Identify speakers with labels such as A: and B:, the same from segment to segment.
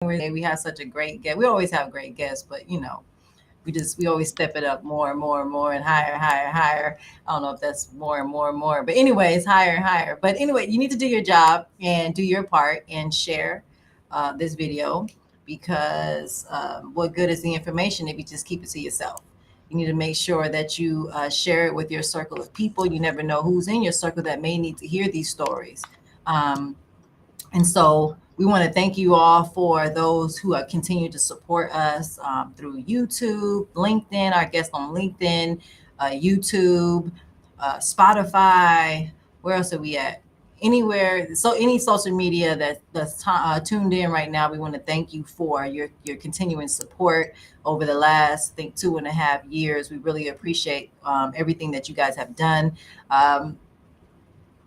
A: We have such a great guest. We always have great guests, but we always step it up more and more and more and higher, higher, higher. I don't know if that's more and more and more, but anyways, higher and higher. But anyway, you need to do your job and do your part and share this video because what good is the information if you just keep it to yourself? You need to make sure that you share it with your circle of people. You never know who's in your circle that may need to hear these stories. Um, and so we want to thank you all for those who have continued to support us through YouTube, LinkedIn, our guests on LinkedIn, YouTube, Spotify. Where else are we at? Anywhere, so any social media that's tuned in right now, we want to thank you for your continuing support over the last, I think, 2.5 years. We really appreciate everything that you guys have done.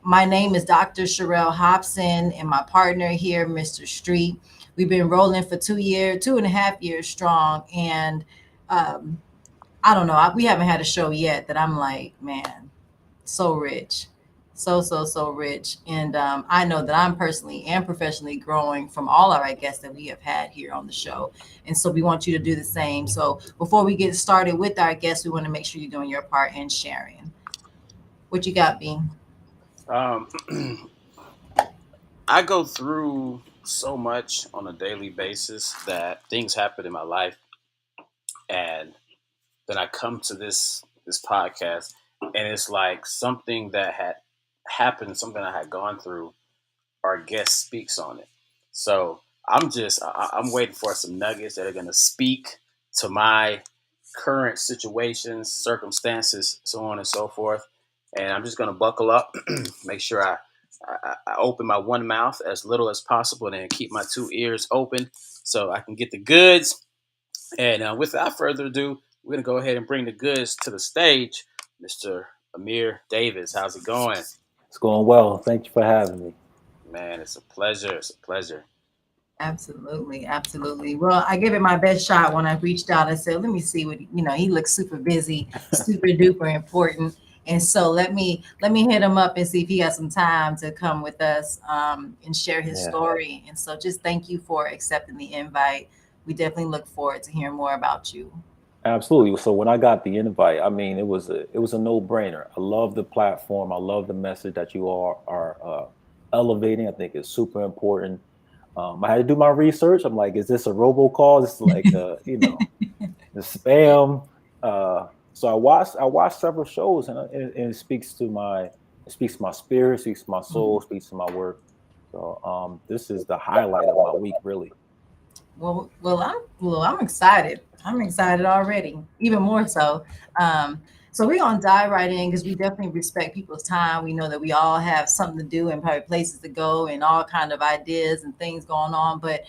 A: My name is Dr. Sherelle Hobson, and my partner here, Mr. Street. We've been rolling for 2 years, 2.5 years strong, and um, I don't know. We haven't had a show yet that I'm like, man, so rich, so rich. And I know that I'm personally and professionally growing from all our guests that we have had here on the show, and so we want you to do the same. So before we get started with our guests, we want to make sure you're doing your part and sharing. What you got, Bean?
B: Um, I go through so much on a daily basis that things happen in my life, and then I come to this podcast, and it's like something that had happened, something I had gone through. Our guest speaks on it, so I'm waiting for some nuggets that are going to speak to my current situations, circumstances, so on and so forth. And I'm just going to buckle up, make sure I open my one mouth as little as possible, and then keep my two ears open so I can get the goods. And without further ado, we're going to go ahead and bring the goods to the stage. Mr. Emir Davis, how's it going?
C: It's going well. Thank you for having me.
B: Man, it's a pleasure. It's a pleasure.
A: Absolutely, absolutely. Well, I gave it my best shot when I reached out. I said, "Let me see what he looks super busy, super duper important." And so let me hit him up and see if he has some time to come with us and share his
C: Yeah,
A: story. And so just thank you for accepting the invite. We definitely look forward to hearing more about you.
C: absolutely. So when I got the invite, I mean, it was a no brainer. I love the platform. I love the message that you all are elevating. I think it's super important. I had to do my research. I'm like, is this a robocall? This is like, the spam. So I watched several shows, and it speaks to my spirit, speaks to my soul, speaks to my work. So this is the highlight of my week, really.
A: Well, I'm excited. I'm excited already, even more so. Um, so we're gonna dive right in because we definitely respect people's time. We know that we all have something to do and probably places to go and all kind of ideas and things going on, but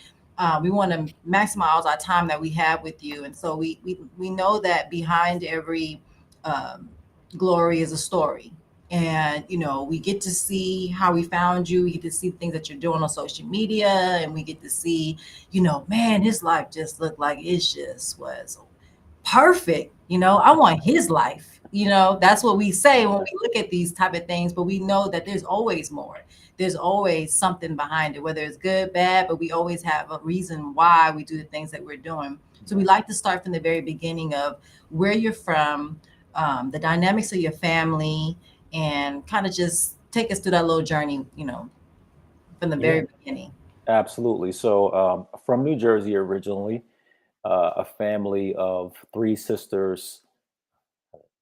A: we want to maximize our time that we have with you. And so we know that behind every um, glory is a story. And we get to see how we found you. We get to see things that you're doing on social media, and we get to see man, his life just looked like it just was perfect. I want his life. That's what we say when
C: Yeah,
A: we look at these type of things, but we know that there's always more. There's always something behind it, whether it's good, bad, but we always have a reason why we do the things that we're doing. So we
C: yeah.
A: like to start from the very beginning of where you're from, the dynamics of your family, and kind of just take us through that little journey, from the
C: Yeah,
A: very beginning.
C: absolutely. So from New Jersey originally, a family of three sisters.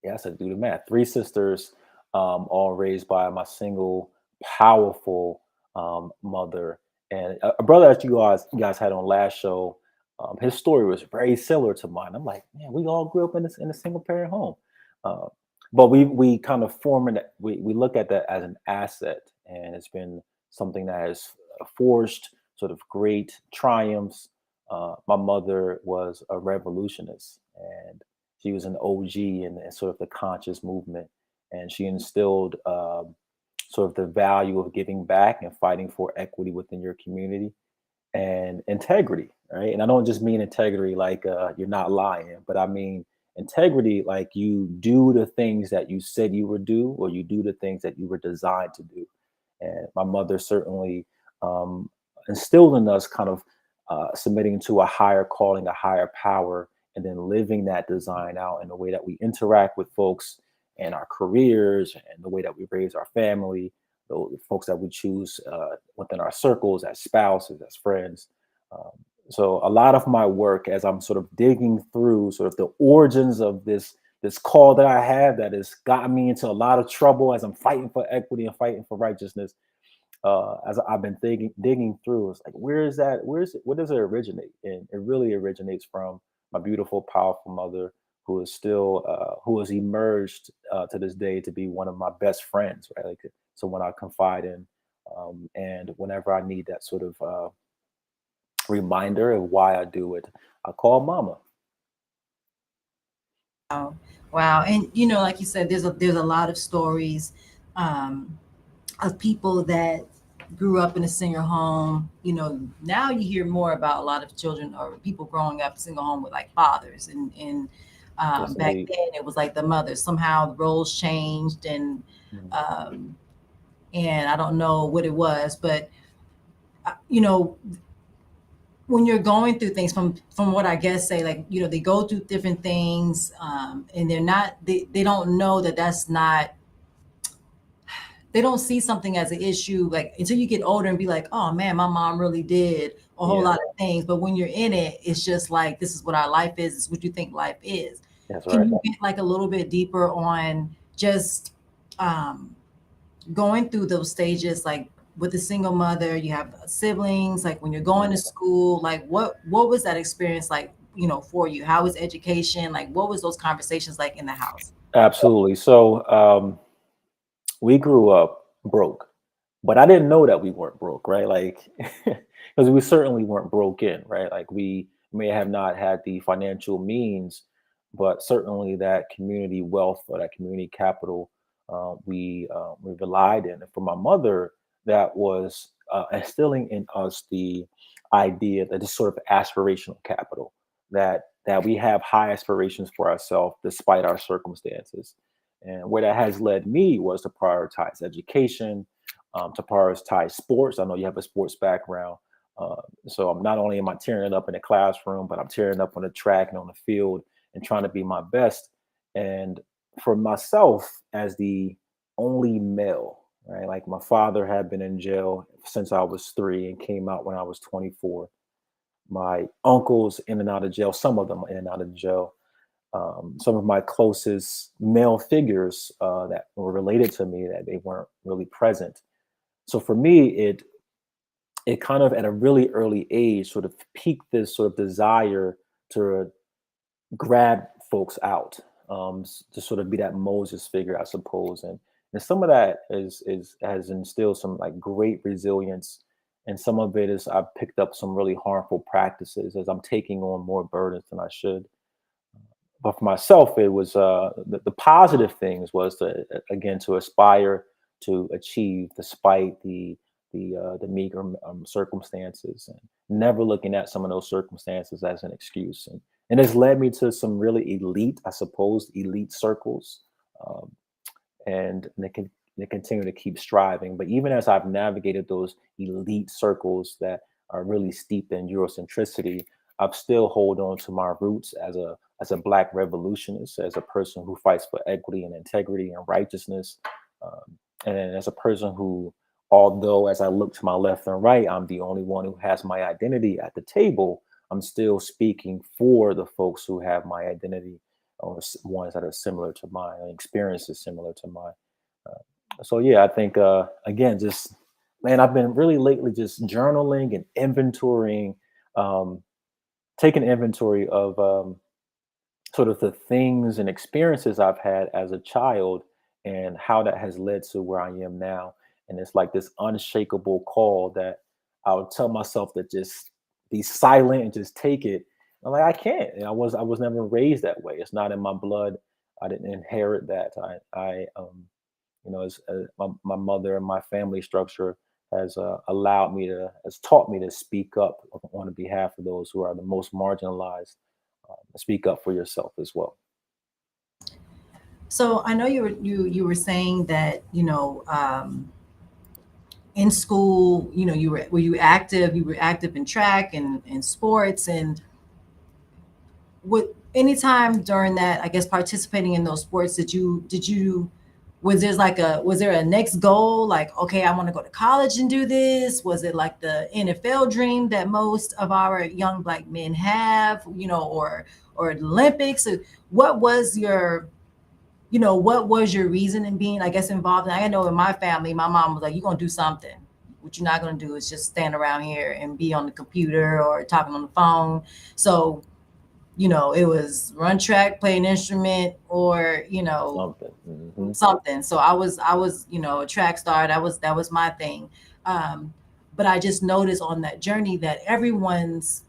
C: Yes, I do the math. Three sisters, all raised by my single, powerful mother, and a brother that you guys had on last show. His story was very similar to mine. I'm like, man, we all grew up in a single parent home, uh, but we kind of form it. We look at that as an asset, and it's been something that has forged sort of great triumphs. My mother was a revolutionist, and she was an OG in sort of the conscious movement, and she instilled sort of the value of giving back and fighting for equity within your community and integrity, right? And I don't just mean integrity like you're not lying, but I mean integrity like you do the things that you said you would do, or you do the things that you were designed to do. And my mother certainly um, instilled in us kind of submitting to a higher calling, a higher power, and then living that design out in the way that we interact with folks and our careers and the way that we raise our family, the folks that we choose within our circles as spouses, as friends. Um, so a lot of my work, as I'm sort of digging through sort of the origins of this call that I have that has gotten me into a lot of trouble as I'm fighting for equity and fighting for righteousness, as I've been digging through, it's like, where is that? Where is it? Where does it originate? And it really originates from my beautiful, powerful mother, who is still, who has emerged to this day to be one of my best friends, right? Like someone I confide in, and whenever I need that sort of reminder of why I do it, I call Mama.
A: Wow. Wow. And like you said, there's a lot of stories um, of people that grew up in a single home. Now you hear more about a lot of children or people growing up in single home with like fathers, and
C: Yes,
A: back
C: indeed.
A: then it was like the mothers. Somehow the roles changed,
C: Mm.
A: um, and I don't know what it was, but uh, you know when you're going through things, from what I guess say, like they go through different things, and they don't know that that's not, they don't see something as an issue like until you get older and be like, oh man, my mom really did a whole
C: Yeah,
A: lot of things. But when you're in it, it's just like, this is what our life is. It's what you think life is.
C: that's
A: Can
C: right.
A: you get like a little bit deeper on just um, going through those stages, like with a single mother, you have siblings, like when you're going to
C: Mhm.
A: school, like what was that experience like, for you? How was education? Like what was those conversations like in the house?
C: Absolutely. So, we grew up broke, but I didn't know that we weren't broke, right? Like, because we certainly weren't broken, right? Like, we may have not had the financial means, but certainly that community wealth or that community capital, we relied in. And for my mother, that was instilling in us the idea that this sort of aspirational capital, that we have high aspirations for ourselves despite our circumstances. And where that has led me was to prioritize education, to prioritize sports. I know you have a sports background. So I'm not only am I tearing it up in the classroom, but I'm tearing it up on the track and on the field and trying to be my best. And for myself, as the only male, right? Like my father had been in jail since I was 3 and came out when I was 24. My uncles in and out of jail, some of them in and out of jail. Some of my closest male figures that were related to me, that they weren't really present. So for me, it kind of at a really early age sort of piqued this sort of desire to grab folks out, to sort of be that Moses figure, I suppose. And some of that is has instilled some like great resilience, and some of it is I've picked up some really harmful practices as I'm taking on more burdens than I should. But for myself, it was the positive things was to again to aspire to achieve despite the meager circumstances, and never looking at some of those circumstances as an excuse. And it's led me to some really elite, I suppose, elite circles, um, and they continue to keep striving. But even as I've navigated those elite circles that are really steeped in Eurocentricity, I've still hold on to my roots as a Black revolutionist, as a person who fights for equity and integrity and righteousness, and as a person who, although as I look to my left and right, I'm the only one who has my identity at the table. I'm still speaking for the folks who have my identity, or ones that are similar to mine, and experiences similar to mine. So yeah, I think again, just man, I've been really lately just journaling and inventorying, um, taking inventory of sort of the things and experiences I've had as a child and how that has led to where I am now. And it's like this unshakable call that I would tell myself to just be silent and just take it. I'm like, I can't. And I was never raised that way. It's not in my blood. I didn't inherit that. My mother and my family structure has has taught me to speak up on the behalf of those who are the most marginalized. Speak up for yourself as well.
A: So I know you were saying that in school, were you active? You were active in track and sports, and what anytime during that, I guess, participating in those sports, did you was there a next goal, like, okay, I want to go to college and do this? Was it like the NFL dream that most of our young black men have, or the Olympics? What was your what was your reason in being, I guess, involved? And I know in my family, my mom was like, you're gonna do something. What you're not gonna do is just stand around here and be on the computer or talking on the phone. So it was run track, play an instrument, or
C: Something. Hmm.
A: something. So I was a track star. That was my thing. Um, but I just noticed on that journey that everyone's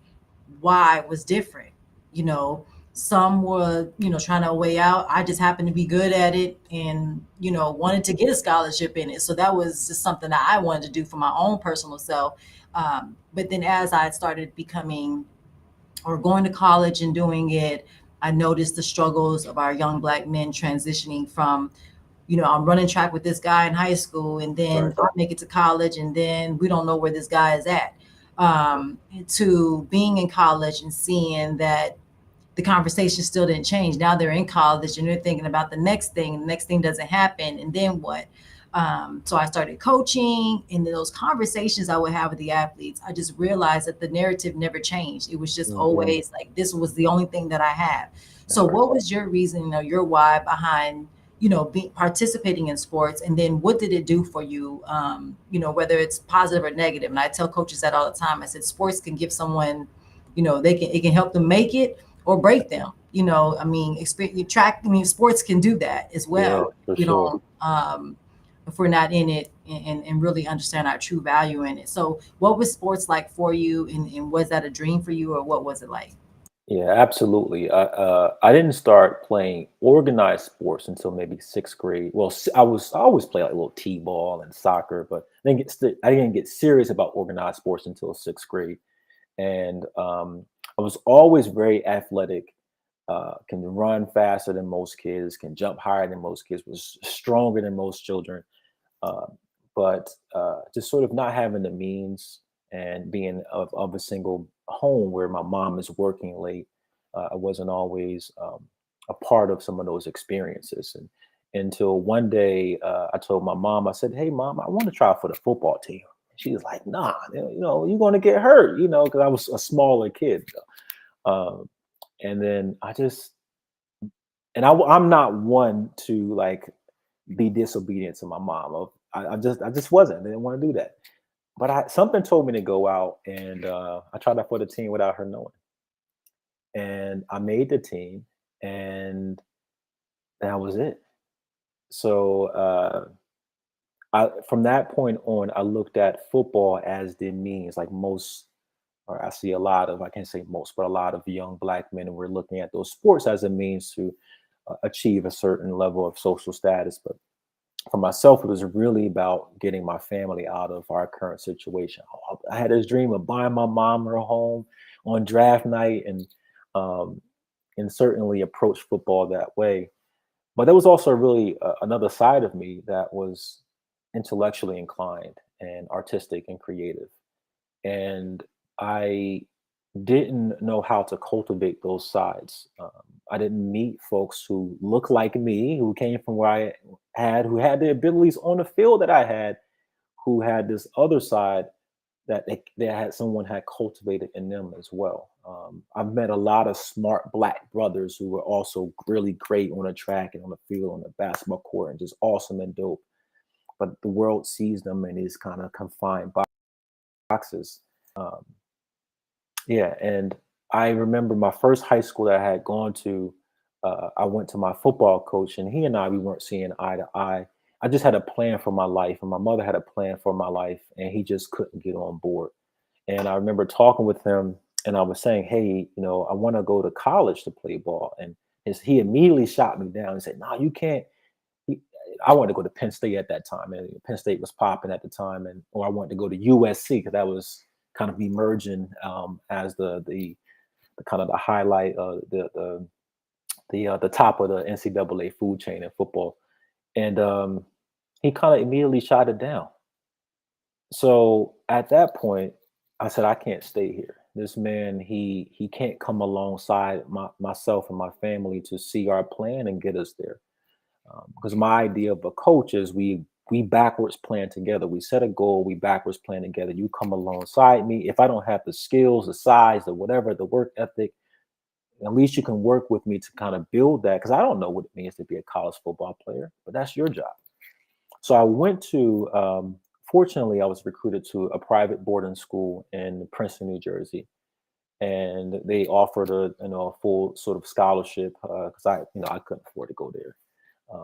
A: why was different. You know, some were trying to way out. I just happened to be good at it, and wanted to get a scholarship in it. So that was just something that I wanted to do for my own personal self. But then as I started becoming or going to college and doing it, I noticed the struggles of our young black men transitioning from, I'm running track with this guy in high school, and then
C: Right.
A: I make it to college, and then we don't know where this guy is at. To being in college and seeing that the conversation still didn't change. Now they're in college and they're thinking about the next thing. The next thing doesn't happen, and then what? So I started coaching, and those conversations I would have with the athletes, I just realized that the narrative never changed. It was just
C: Hmm.
A: always like this was the only thing that I have. So,
C: That's right.
A: what was your reason, your why behind, being participating in sports, and then what did it do for you? Whether it's positive or negative. And I tell coaches that all the time. I said sports can give someone, it can help them make it or break them. I mean, experience track. I mean, sports can do that as
C: Yeah,
A: well.
C: for
A: We
C: sure.
A: don't, if we're not in it and really understand our true value in it. So, what was sports like for you, and was that a dream for you, or what was it like?
C: Yeah, absolutely. I didn't start playing organized sports until maybe sixth grade. Well, I always play like a little t-ball and soccer, but I didn't get serious about organized sports until sixth grade. And I was always very athletic. Can run faster than most kids, can jump higher than most kids, was stronger than most children. Uh, but just sort of not having the means and being of a single home where my mom is working late, I wasn't always a part of some of those experiences. And until one day, I told my mom, I said, "Hey, mom, I want to try for the football team." She was like, "Nah, you're going to get hurt," because I was a smaller kid. Um, and then I'm not one to like be disobedient to my mom. I just wasn't. I didn't want to do that. But something told me to go out, and I tried out for the team without her knowing. And I made the team, and that was it. So from that point on, I looked at football as the means, like most, or I see a lot of, I can't say most, but a lot of young black men were looking at those sports as a means to achieve a certain level of social status. But for myself, it was really about getting my family out of our current situation. I had this dream of buying my mom her home on draft night, um, and certainly approach football that way. But there was also really another side of me that was intellectually inclined and artistic and creative, and I didn't know how to cultivate those sides. I didn't meet folks who looked like me, who came from where who had the abilities on the field that I had, who had this other side that they had someone had cultivated in them as well. I've met a lot of smart black brothers who were also really great on the track and on the field, on the basketball court, and just awesome and dope. But the world sees them in these kind of confined boxes. Um, Yeah, and I remember my first high school that I had gone to. I went to my football coach, and he and we weren't seeing eye to eye. I just had a plan for my life, and my mother had a plan for my life, and he just couldn't get on board. And I remember talking with him, and I was saying, "Hey, I want to go to college to play ball." And he immediately shot me down and said, "No, you can't." He, I wanted to go to Penn State at that time, and Penn State was popping at the time, or I wanted to go to USC because that was kind of emerging as the kind of the highlight, the top of the NCAA food chain in football. And he kind of immediately shot it down. So at that point, I said, I can't stay here. This man, he can't come alongside myself and my family to see our plan and get us there. Because my idea of a coach is we backwards plan together. We set a goal, we backwards plan together. You come alongside me. If I don't have the skills, the size, the whatever, the work ethic, at least you can work with me to kind of build that. Because I don't know what it means to be a college football player, but that's your job. So I went to, fortunately, I was recruited to a private boarding school in Princeton, New Jersey, and they offered a full sort of scholarship because I couldn't afford to go there,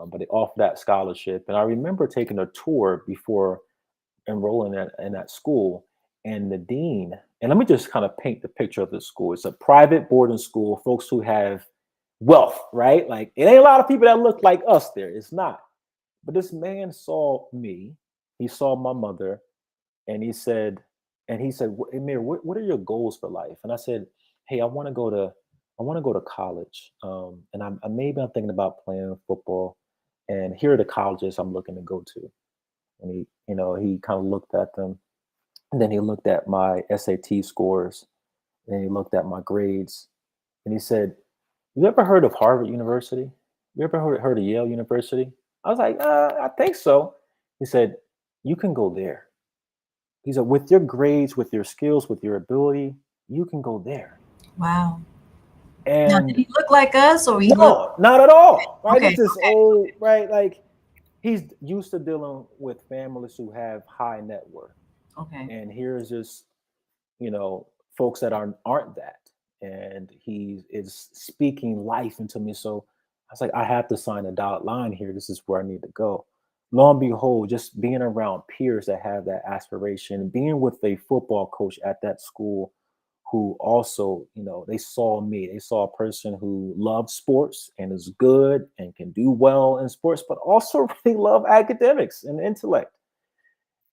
C: but they offered that scholarship. And I remember taking a tour before enrolling in that school, and the dean. And let me just kind of paint the picture of the school. It's a private boarding school, folks who have wealth, right? Like it ain't a lot of people that look like us there. It's not. But this man saw me, he saw my mother, and he said, Emir, what are your goals for life? And I said, hey, I want to go to college. And I'm thinking about playing football. And here are the colleges I'm looking to go to. And he kind of looked at them. And then he looked at my SAT scores. And then he looked at my grades. And he said, you ever heard of Harvard University? You ever heard of Yale University? I was like, I think so. He said, you can go there. He said, with your grades, with your skills, with your ability, you can go there.
A: Wow. Now, did
C: And
A: he look like us or he looked
C: no, not at all. Right?
A: okay,
C: This is
A: okay,
C: old, right? Like he's used to dealing with families who have high net worth.
A: okay.
C: And here's just, you know, folks that aren't that. And he is speaking life into me. So I was like, I have to sign a dotted line here. This is where I need to go. Lo and behold, just being around peers that have that aspiration, being with a football coach at that school who also, they saw me. They saw a person who loves sports and is good and can do well in sports, but also really love academics and intellect.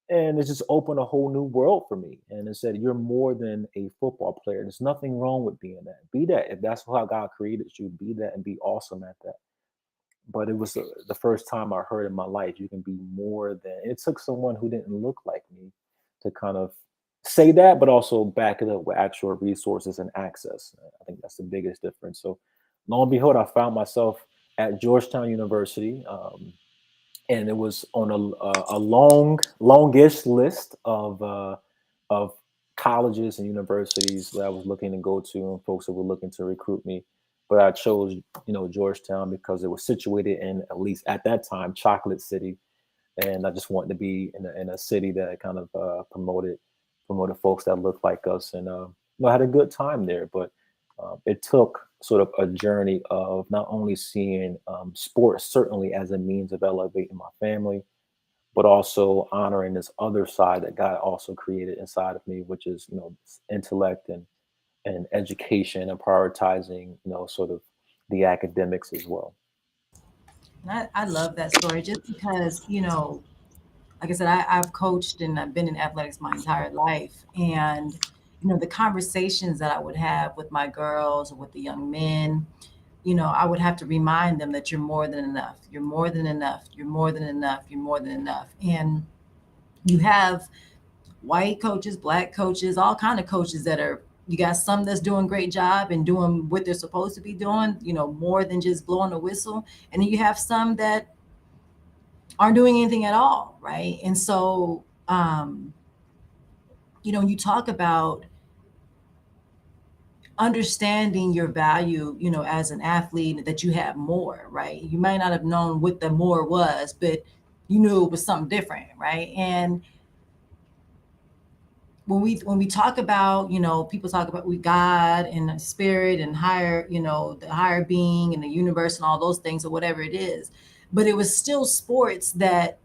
C: And it just opened a whole new world for me. And it said, you're more than a football player. There's nothing wrong with being that. Be that. If that's how God created you, be that and be awesome at that. But it was the first time I heard in my life, you can be more than. It took someone who didn't look like me to kind of say that, but also back it up with actual resources and access. I think that's the biggest difference. So, lo and behold, I found myself at Georgetown University. And it was on a longish list of colleges and universities that I was looking to go to, and folks that were looking to recruit me. But I chose, Georgetown because it was situated in, at least at that time, Chocolate City, and I just wanted to be in a city that kind of promoted folks that looked like us, and I had a good time there. But it took sort of a journey of not only seeing sports certainly as a means of elevating my family, but also honoring this other side that God also created inside of me, which is intellect and education and prioritizing sort of the academics as well.
A: And I love that story just because, like I said, I've coached and I've been in athletics my entire life. And, the conversations that I would have with my girls or with the young men, I would have to remind them that you're more than enough. You're more than enough. You're more than enough. You're more than enough. And you have white coaches, black coaches, all kind of coaches that are, you got some that's doing a great job and doing what they're supposed to be doing, more than just blowing a whistle. And then you have some that aren't doing anything at all, right? And so, you talk about understanding your value, as an athlete, that you have more, right? You might not have known what the more was, but you knew it was something different, right? And when we talk about, people talk about we God and the spirit and higher, the higher being and the universe and all those things or whatever it is, but it was still sports that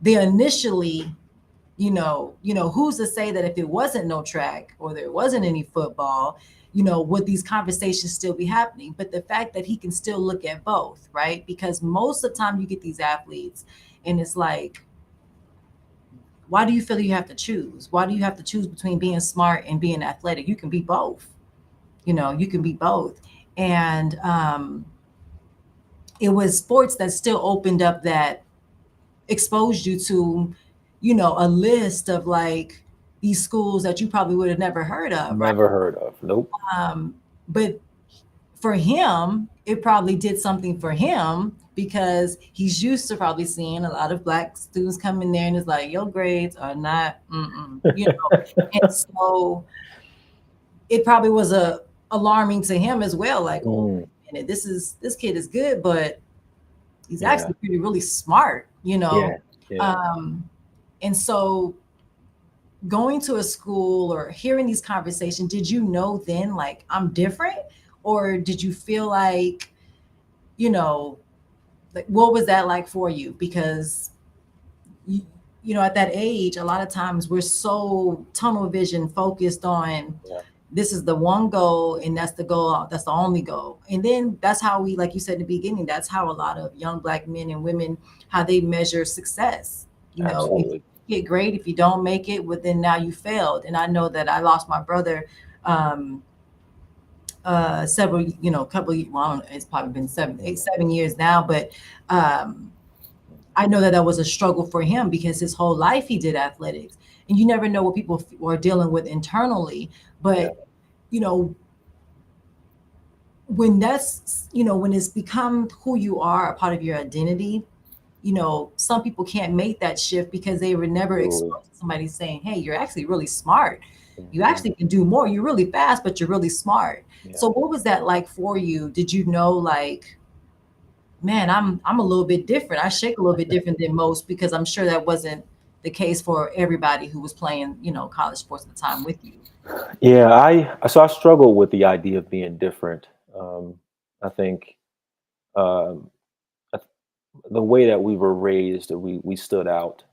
A: they initially, who's to say that if it wasn't no track or there wasn't any football, would these conversations still be happening? But the fact that he can still look at both, right? Because most of the time you get these athletes and it's like, why do you feel you have to choose? Why do you have to choose between being smart and being athletic? You can be both. You can be both. And it was sports that still opened up, that exposed you to, a list of like these schools that you probably would have never heard of, right?
C: Never heard of. Nope.
A: But for him, it probably did something for him because he's used to probably seeing a lot of black students come in there and it's like, your grades are not, and so it probably was alarming to him as well. Like, oh,
C: Mm,
A: wait a minute, this kid is good, but he's
C: yeah.
A: actually pretty really smart,
C: Yeah. Yeah.
A: Um, and so going to a school or hearing these conversations, did you know then like I'm different? Or did you feel like, you know, like what was that like for you? Because you, at that age, a lot of times we're so tunnel vision focused on
C: Yeah.
A: this is the one goal and that's the goal, that's the only goal. And then that's how we, like you said in the beginning, that's how a lot of young black men and women, how they measure success. If
C: Absolutely.
A: you get great, if you don't make it, well then now you failed. And I know that I lost my brother um several, couple, well, I don't know, it's probably been 7 years now, but um I know that that was a struggle for him because his whole life he did athletics, and you never know what people are dealing with internally.
C: Yeah.
A: But you know, when that's when it's become who you are, a part of your identity, some people can't make that shift because they were never
C: Absolutely.
A: exposed to somebody saying, "Hey, you're actually really smart. You
C: Hmm.
A: actually can do more. You're really fast, but you're really smart."
C: Yeah.
A: So, what was that like for you? Did you know, like, man, I'm a little bit different. I shake a little bit different than most because I'm sure that wasn't the case for everybody who was playing, college sports at the time with you.
C: Yeah. I struggle with the idea of being different. Um, I think um, I the way that we were raised, we stood out.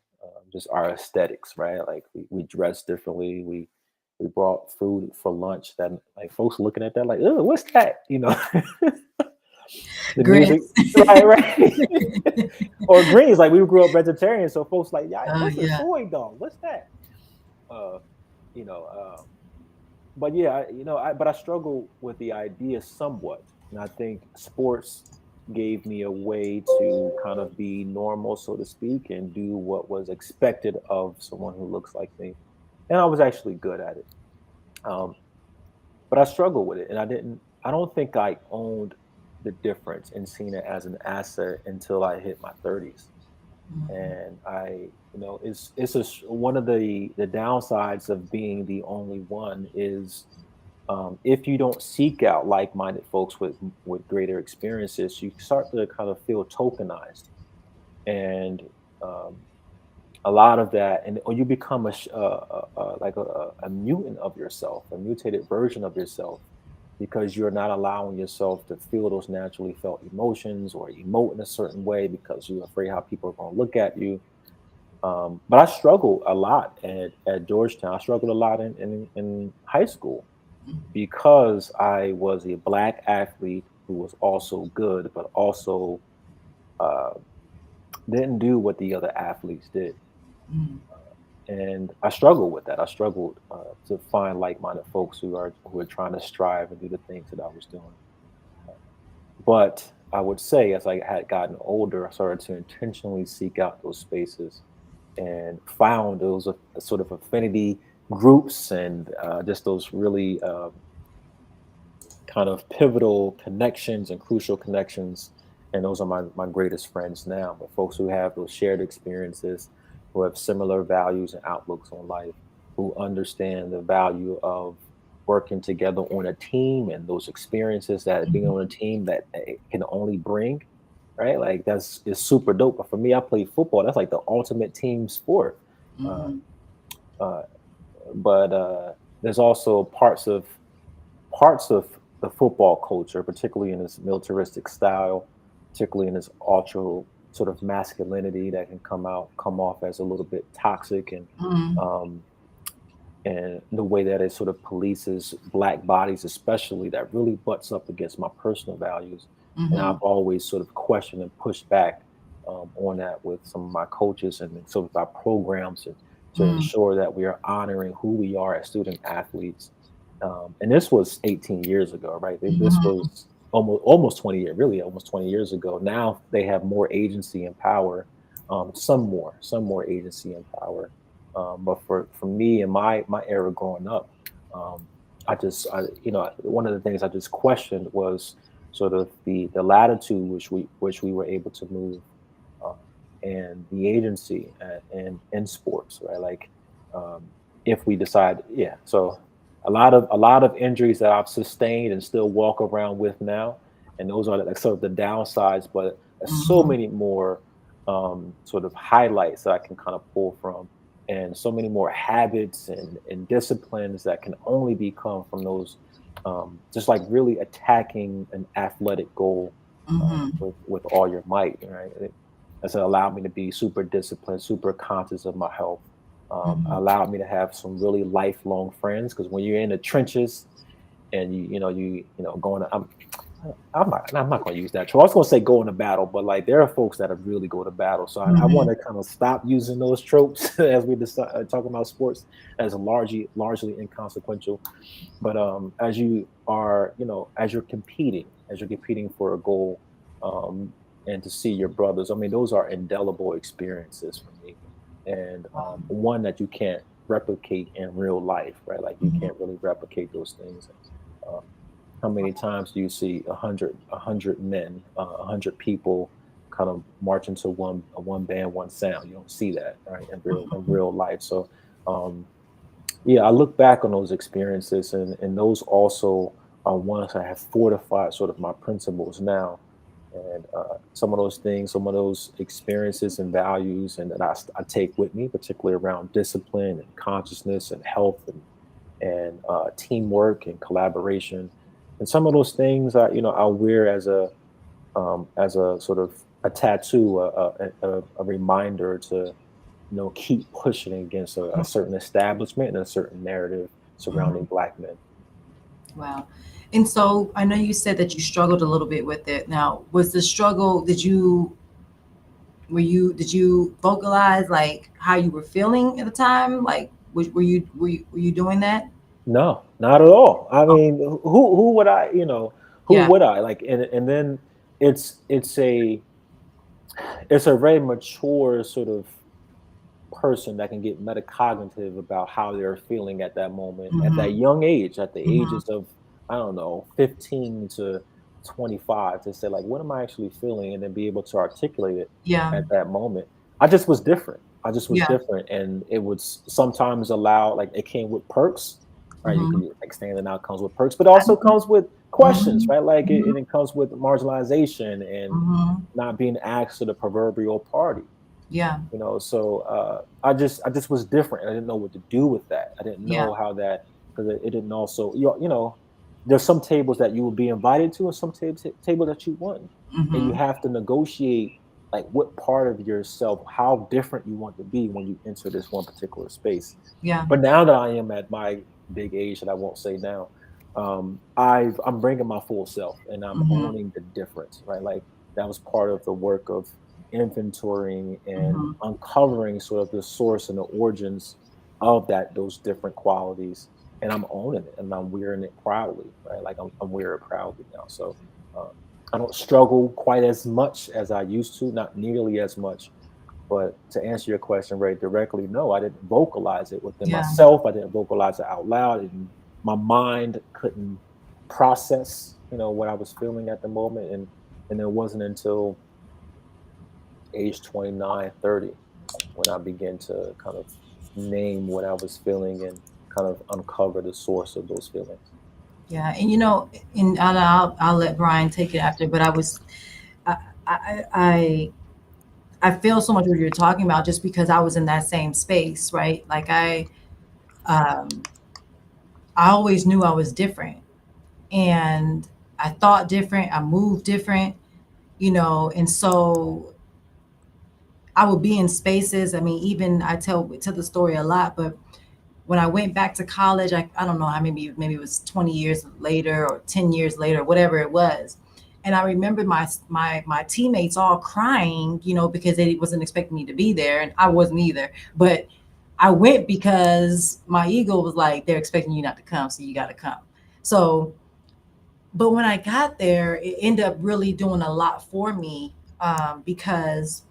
C: Just our aesthetics, right? Like we dressed differently. We brought food for lunch that like folks looking at that like, oh, what's that? The music,
A: Grits.
C: right, right. Or greens, like we grew up vegetarian, so folks like, yeah,
A: Oh
C: what's a
A: yeah.
C: soy dog? What's that? Uh, you know, but yeah, but I struggle with the idea somewhat, and I think sports gave me a way to kind of be normal, so to speak, and do what was expected of someone who looks like me, and I was actually good at it. Um, but I struggled with it, and I don't think I owned the difference and seen it as an asset until I hit my 30s.
A: Mhm.
C: And one of the downsides of being the only one is, if you don't seek out like-minded folks with greater experiences, you start to kind of feel tokenized, and um, a lot of that, and or you become like a mutant of yourself, a mutated version of yourself, because you're not allowing yourself to feel those naturally felt emotions or emote in a certain way because you're afraid how people are going to look at you. But I struggled a lot at Georgetown. I struggled a lot in high school because I was a black athlete who was also good, but also uh, didn't do what the other athletes did.
A: Mhm.
C: And I struggled with that. I struggled to find like-minded folks who are trying to strive and do the things that I was doing. But I would say, as I had gotten older, I started to intentionally seek out those spaces and found those sort of affinity groups and just those really kind of pivotal connections and crucial connections. And those are my greatest friends now, but folks who have those shared experiences, who have similar values and outlooks on life, who understand the value of working together on a team and those experiences that being on a
A: Mhm.
C: team that it can only bring, right? Like that's is super dope. But for me, I play football. That's like the ultimate team sport. Uh,
A: Mhm.
C: uh, but there's also parts of the football culture, particularly in this militaristic style, particularly in this ultra sort of masculinity that can come off as a little bit toxic,
A: Mhm.
C: um, and the way that it sort of polices black bodies, especially, that really butts up against my personal values. And I've
A: Mhm.
C: always sort of questioned and pushed back on that with some of my coaches and sort of our programs to
A: Mhm.
C: ensure that we are honoring who we are as student athletes. And this was 18 years ago, right? This
A: Mhm.
C: was almost 20 years, really almost 20 years ago. Now they have more agency and power, some more agency and power. But for me and my era growing up, um, one of the things I just questioned was sort of the latitude which we were able to move, um, and the agency in sports, right? Like, um, if we decide, yeah. So a lot of injuries that I've sustained and still walk around with now, and those are like sort of the downsides. But there's so
A: Mhm.
C: many more sort of highlights that I can kind of pull from, and so many more habits and disciplines that can only become from those, just like really attacking an athletic goal,
A: Mhm.
C: with all your might, right? That's allowed me to be super disciplined, super conscious of my health.
A: Mhm.
C: Allowed me to have some really lifelong friends, because when you're in the trenches and you know going to, I'm not going to use that term. I was going to say go into battle, but like there are folks that have really go to battle. So I want
A: Mhm.
C: to kind of stop using those tropes as we decide, talking about sports as largely inconsequential. But as you are, as you're competing for a goal, and to see your brothers, I mean, those are indelible experiences for me, and
A: Wow.
C: one that you can't replicate in real life, right? Like you
A: Mhm.
C: can't really replicate those things. Um, how many times do you see a hundred men, 100 people kind of marching to one band, one sound? You don't see that, right, in
A: Mhm.
C: real life. So, um, yeah, I look back on those experiences, and those also are ones that have fortified sort of my principles now. And some of those things, some of those experiences and values, and that I take with me, particularly around discipline and consciousness and health and teamwork and collaboration. And some of those things I'll wear as a sort of a tattoo, a reminder to keep pushing against a certain establishment and a certain narrative surrounding
A: Mhm.
C: Black men.
A: Wow. And so I know you said that you struggled a little bit with it. Now, was the struggle, did you vocalize like how you were feeling at the time? Like were you doing that?
C: No, not at all. I
A: Oh,
C: mean, who would I, who
A: yeah.
C: would I like? And then it's it's a it's a very mature sort of person that can get metacognitive about how they're feeling at that moment, at that
A: Mhm.
C: young age, at the
A: Mhm.
C: ages of, I don't know, 15 to 25, to say like, what am I actually feeling, and then be able to articulate it
A: Yeah.
C: at that moment. I just was different. I just was
A: Yeah.
C: different, and it would sometimes allow, like, it came with perks, right? You
A: Mhm.
C: can like standing out comes with perks, but also comes with questions,
A: Mhm.
C: right? Like
A: Mhm.
C: it comes with marginalization and
A: Mhm.
C: not being asked to the proverbial party.
A: Yeah.
C: So I just was different. I didn't know what to do with that. I didn't
A: Yeah.
C: know how that, because it didn't also, there's some tables that you will be invited to, and some table that you won, and you
A: Mhm.
C: have to negotiate like what part of yourself, how different you want to be when you enter this one particular space.
A: Yeah.
C: But now that I am at my big age, that I won't say now, I'm bringing my full self, and I'm
A: Mhm.
C: owning the difference, right? Like that was part of the work of inventorying and
A: Mhm.
C: uncovering sort of the source and the origins of those different qualities, and I'm owning it and I'm wearing it proudly, right? Like I'm wearing it proudly now. So um, I don't struggle quite as much as I used to, not nearly as much. But to answer your question very directly, no, I didn't vocalize it within
A: Yeah.
C: myself. I didn't vocalize it out loud. My mind couldn't process, what I was feeling at the moment. And it wasn't until age 29, 30 when I began to kind of name what I was feeling and kind of uncover the source of those feelings.
A: Yeah. And and I'll let Brian take it after, but I I I I feel so much what you're talking about just because I was in that same space, right? Like um I always knew I was different, and I thought different, I moved different, and so I would be in spaces. I mean, even I tell the story a lot, but when I went back to college, I don't know how, maybe it was 20 years later or 10 years later, whatever it was. And I remember my teammates all crying, because they wasn't expecting me to be there, and I wasn't either. But I went because my ego was like, they're expecting you not to come, so you got to come. So, but when I got there, it ended up really doing a lot for me, because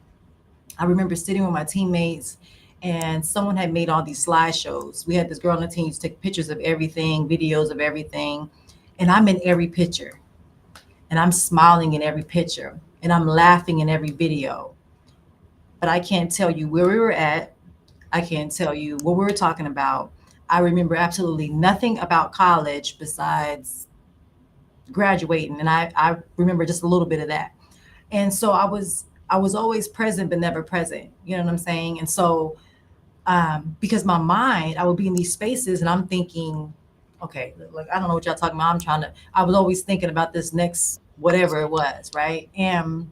A: I remember sitting with my teammates and someone had made all these slideshows. We had this girl on the team who took pictures of everything, videos of everything. And I'm in every picture and I'm smiling in every picture and I'm laughing in every video. But I can't tell you where we were at. I can't tell you what we were talking about. I remember absolutely nothing about college besides graduating. And I remember just a little bit of that. And so I was always present but never present. You know what I'm saying? And so because my mind, I would be in these spaces and I'm thinking, okay, like I don't know what y'all talking about. I was always thinking about this next whatever it was, right? And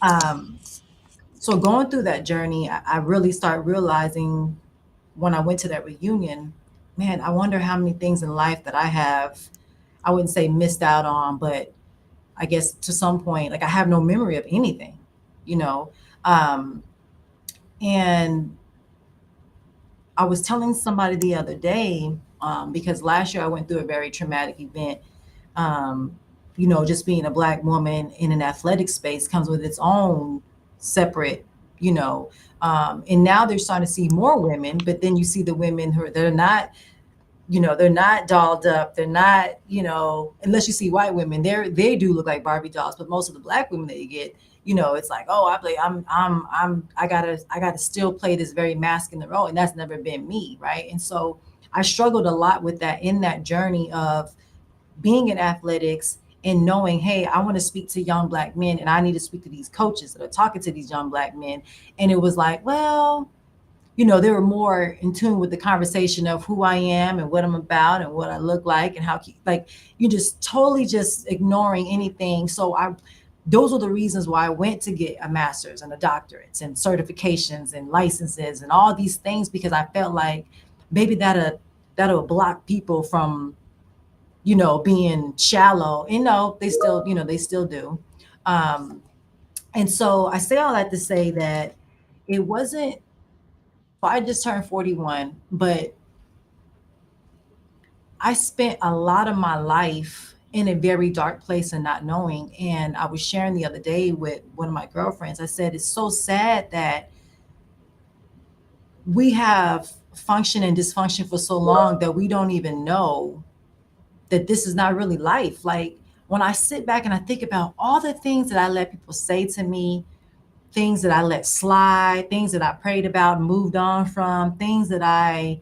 A: um, so going through that journey, I really started realizing when I went to that reunion, man, I wonder how many things in life that I have, I wouldn't say missed out on, but I guess to some point, like I have no memory of anything, you know. Um, and I was telling somebody the other day, because last year I went through a very traumatic event. Um, just being a Black woman in an athletic space comes with its own separate, you know. And now they're starting to see more women, but then you see the women who are, they're not, they're not dolled up. They're not, unless you see white women, they do look like Barbie dolls. But most of the Black women that you get, it's like, oh, I gotta still play this very masculine role, and that's never been me, right? And so I struggled a lot with that in that journey of being in athletics and knowing, hey, I want to speak to young Black men, and I need to speak to these coaches that are talking to these young Black men. And it was like, well, they were more in tune with the conversation of who I am and what I'm about and what I look like and how, like, you just totally just ignoring anything. So those are the reasons why I went to get a master's and a doctorate and certifications and licenses and all these things, because I felt like maybe that'll block people from, being shallow. And no, they still do. Um, and so I say all that to say that it wasn't, so I just turned 41, but I spent a lot of my life in a very dark place and not knowing. And I was sharing the other day with one of my girlfriends. I said, it's so sad that we have function and dysfunction for so long that we don't even know that this is not really life. Like when I sit back and I think about all the things that I let people say to me, things that I let slide, things that I prayed about, moved on from, things that I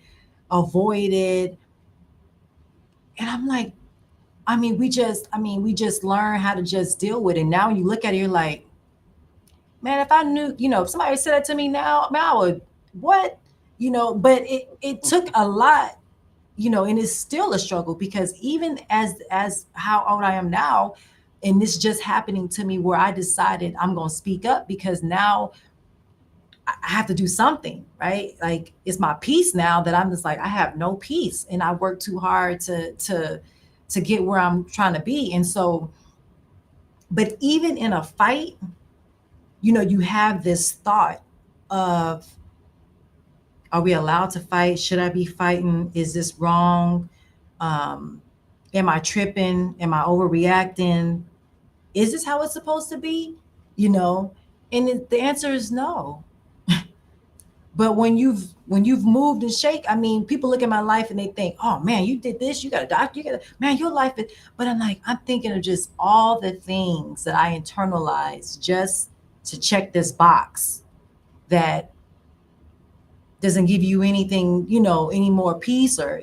A: avoided. And I'm like, we just learn how to just deal with it. Now when you look at it, you're like, man, if I knew, if somebody said that to me now, man, I would, what? But it took a lot, and it's still a struggle, because even as how old I am now, and this just happening to me where I decided I'm gonna speak up, because now I have to do something, right? Like it's my peace now that I'm just like, I have no peace and I work too hard to get where I'm trying to be. And so, but even in a fight, you have this thought of, are we allowed to fight? Should I be fighting? Is this wrong? Um, am I tripping? Am I overreacting? Is this how it's supposed to be? You know, and the answer is no. But when you've moved and shake, I mean, people look at my life and they think, "Oh man, you did this. You got a doctor. You got man, your life is." But I'm thinking of just all the things that I internalized just to check this box that doesn't give you anything, any more peace, or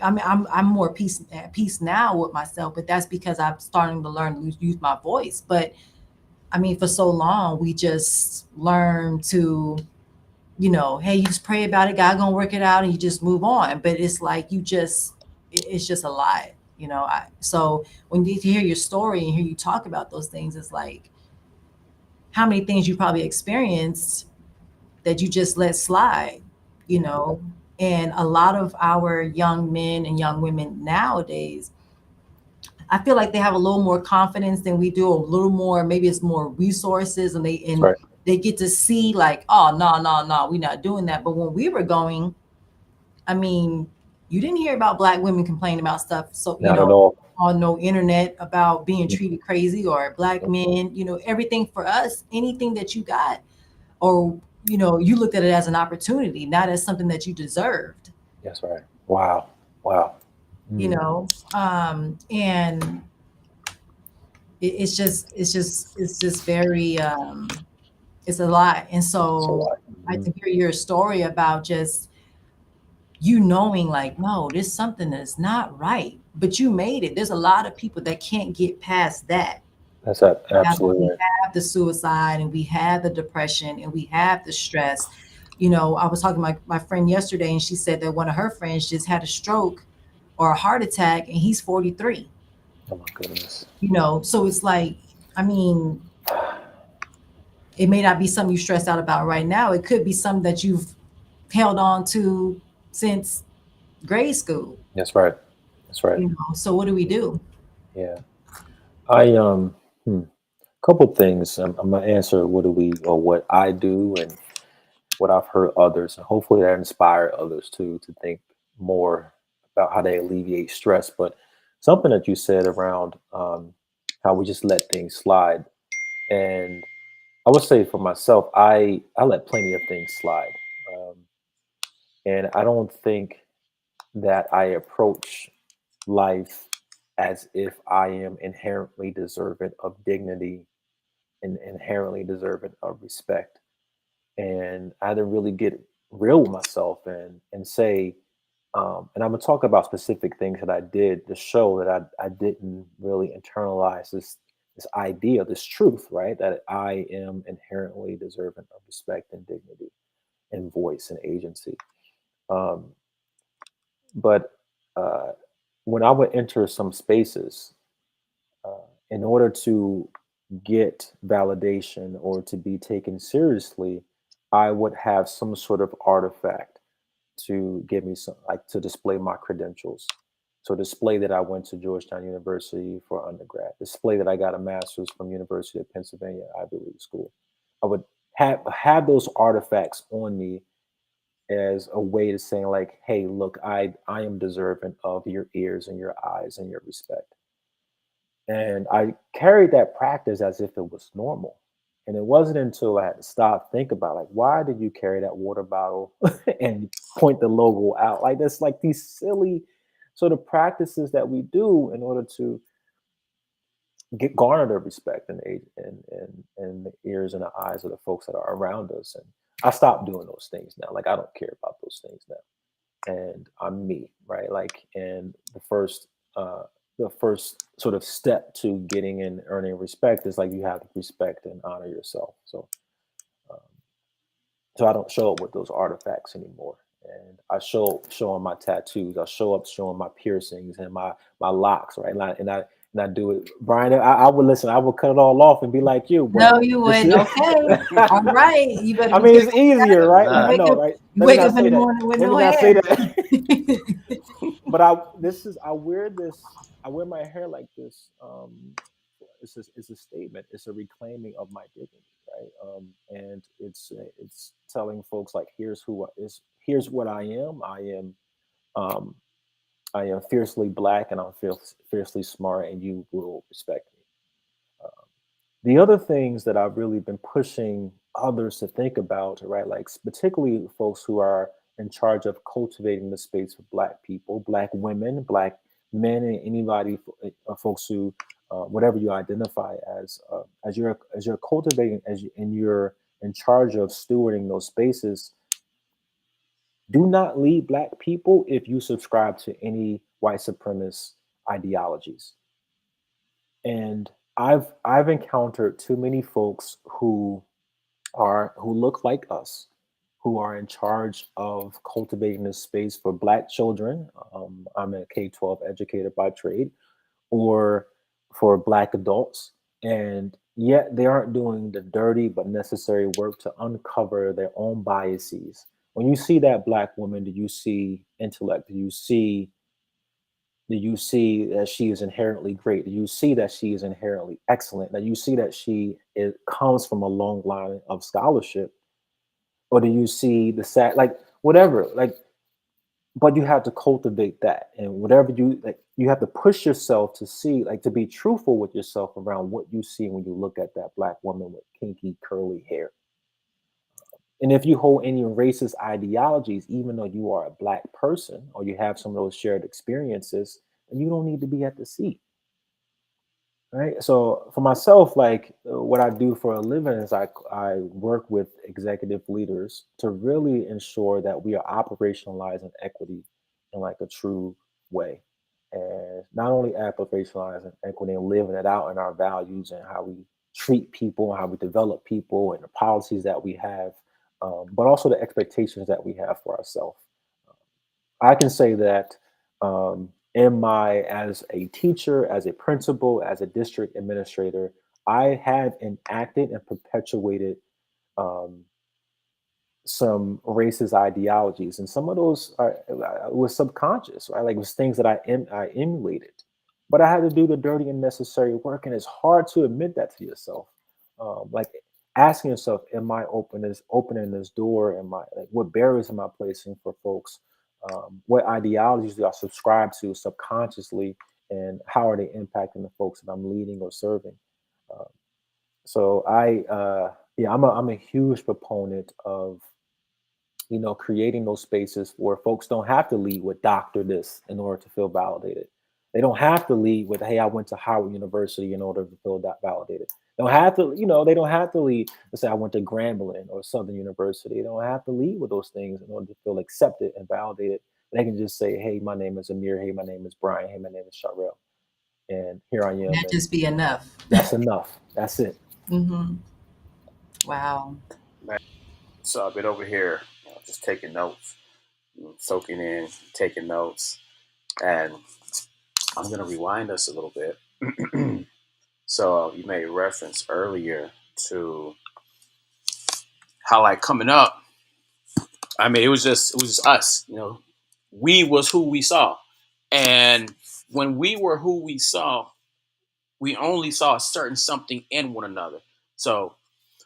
A: I mean, I'm more peace at peace now with myself. But that's because I'm starting to learn to use my voice. But I mean, for so long, we just learn to, hey, you just pray about it, God gonna work it out, and you just move on. But it's like it's just a lie, so when you hear your story and hear you talk about those things, it's like how many things you probably experienced that you just let slide, you know. And a lot of our young men and young women nowadays, I feel like they have a little more confidence than we do, a little more, maybe it's more resources, and
C: Right.
A: they get to see like, oh no, no, no, we're not doing that. But when we were going, I mean, you didn't hear about Black women complaining about stuff. So,
C: Not at all.
A: on no internet about being
C: Mhm.
A: treated crazy, or Black men, everything for us, anything that you got, or you looked at it as an opportunity, not as something that you deserved.
C: That's right. Wow. Wow.
A: you
C: Mm.
A: know and it's just very it's a lot. And
C: It's a
A: so
C: lot.
A: I
C: Mhm.
A: to hear your story about just you knowing like, no, there's something that's not right, but you made it. There's a lot of people that can't get past that.
C: That's
A: We
C: absolutely right.
A: have the suicide, and we have the depression, and we have the stress. I was talking to my friend yesterday, and she said that one of her friends just had a stroke or a heart attack, and he's 43.
C: Oh my goodness.
A: So it's like, I mean, it may not be something you stressed out about right now. It could be something that you've held on to since grade school.
C: That's right. That's right.
A: So what do we do?
C: Yeah. I couple things. I'm gonna answer what do we or what I do and what I've heard others, and hopefully that inspire others too to think more about how they alleviate stress. But something that you said around how we just let things slide, and I would say for myself, I let plenty of things slide, um, and I don't think that I approach life as if I am inherently deserving of dignity and inherently deserving of respect. And I had to really get real with myself and say, and I'm gonna talk about specific things that I did to show that I didn't really internalize this idea, this truth, right? That I am inherently deserving of respect and dignity and voice and agency. Um, but uh, when I would enter some spaces, in order to get validation or to be taken seriously, I would have some sort of artifact to give me some, like to display my credentials. So display that I went to Georgetown University for undergrad, display that I got a master's from University of Pennsylvania Ivy League school. I would have those artifacts on me as a way to saying like, hey, look, I am deserving of your ears and your eyes and your respect. And I carried that practice as if it was normal. And it wasn't until I had to stop, think about like, why did you carry that water bottle and point the logo out? Like that's like these silly sort of practices that we do in order to get garner the respect and the ears and the eyes of the folks that are around us. And I stopped doing those things now. Like I don't care about those things now, and I'm me, right? Like, and uh, the first sort of step to getting and earning respect is like you have to respect and honor yourself. Um, so I don't show up with those artifacts anymore, and I showing my tattoos. I show up showing my piercings and my locks, right? And I do it, Brian. I would listen. I would cut it all off and be like you, but
A: No, you
C: this
A: wouldn't.
C: is.
A: Okay. All right. You better
C: I
A: be
C: mean, it's
A: careful.
C: easier,
B: Better
C: right?
A: You
C: I
B: not.
A: wake
C: know,
A: up,
C: right?
A: you
C: Let me
A: wake
C: not
A: up in
C: say
A: the
C: that.
A: morning with
C: Let me
A: no
C: not say
A: hair.
C: that. But I wear this. I wear my hair like this. It's a statement. It's a reclaiming of my dignity, right? And it's telling folks like, here's what I am. Um, I am fiercely black, and I'm fiercely smart, and you will respect me. Um, the other things that I've really been pushing others to think about, right? Like particularly folks who are in charge of cultivating the space for Black people, Black women, Black men, and anybody, folks who, whatever you identify as you're cultivating, and you're in charge of stewarding those spaces. Do not lead Black people if you subscribe to any white supremacist ideologies. And I've encountered too many folks who look like us, who are in charge of cultivating this space for Black children. I'm a K-12 educator by trade, or for Black adults, and yet they aren't doing the dirty but necessary work to uncover their own biases. When you see that Black woman, do you see intellect? Do you see that she is inherently great? Do you see that she is inherently excellent? Do you see that comes from a long line of scholarship? Or do you see the sad, like whatever, like, but you have to cultivate that, and whatever you like, you have to push yourself to see, like, to be truthful with yourself around what you see when you look at that Black woman with kinky curly hair. And if you hold any racist ideologies, even though you are a black person or you have some of those shared experiences, then you don't need to be at the seat. Right. So for myself, like what I do for a living is I work with executive leaders to really ensure that we are operationalizing equity in like a true way. And not only operationalizing equity and living it out in our values and how we treat people, how we develop people and the policies that we have, but also the expectations that we have for ourselves. I can say that in my as a teacher, as a principal, as a district administrator, I have enacted and perpetuated um, some racist ideologies, and some of those are was subconscious, right? Like it was things that I emulated, but I had to do the dirty and necessary work, and it's hard to admit that to yourself. Like asking yourself, "Am I opening this door? Am I like what barriers am I placing for folks? What ideologies do I subscribe to subconsciously, and how are they impacting the folks that I'm leading or serving?" Uh, yeah, I'm a huge proponent of creating those spaces where folks don't have to lead with doctor this in order to feel validated. They don't have to lead with, hey, I went to Howard University in order to feel that validated. They don't have to lead to say I went to Grambling or Southern University. They don't have to lead with those things in order to feel accepted and validated. They can just say, hey, my name is Emir. Hey, my name is Brian. Hey, my name is Sharrell. And here I am.
A: That
C: And
A: just be enough.
C: that's enough. That's it.
A: Hmm. Wow.
B: Man, so I've been over here, just taking notes, soaking in, taking notes, and I'm gonna rewind us a little bit. So you made reference earlier to how, like, coming up, I mean, it was just us, we was who we saw, and when we were who we saw, we only saw a certain something in one another. So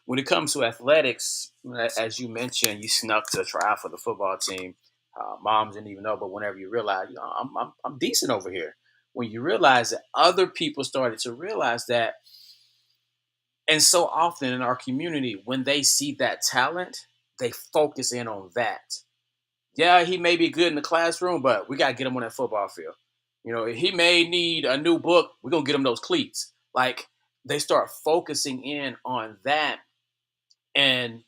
B: when it comes to athletics, as you mentioned, you snuck to try out for the football team. Moms didn't even know, but whenever you realize, I'm decent over here. When you realize that other people started to realize that, and so often in our community, when they see that talent, they focus in on that. Yeah, he may be good in the classroom, but we got to get him on that football field. He may need a new book. We're going to get him those cleats. Like, they start focusing in on that. And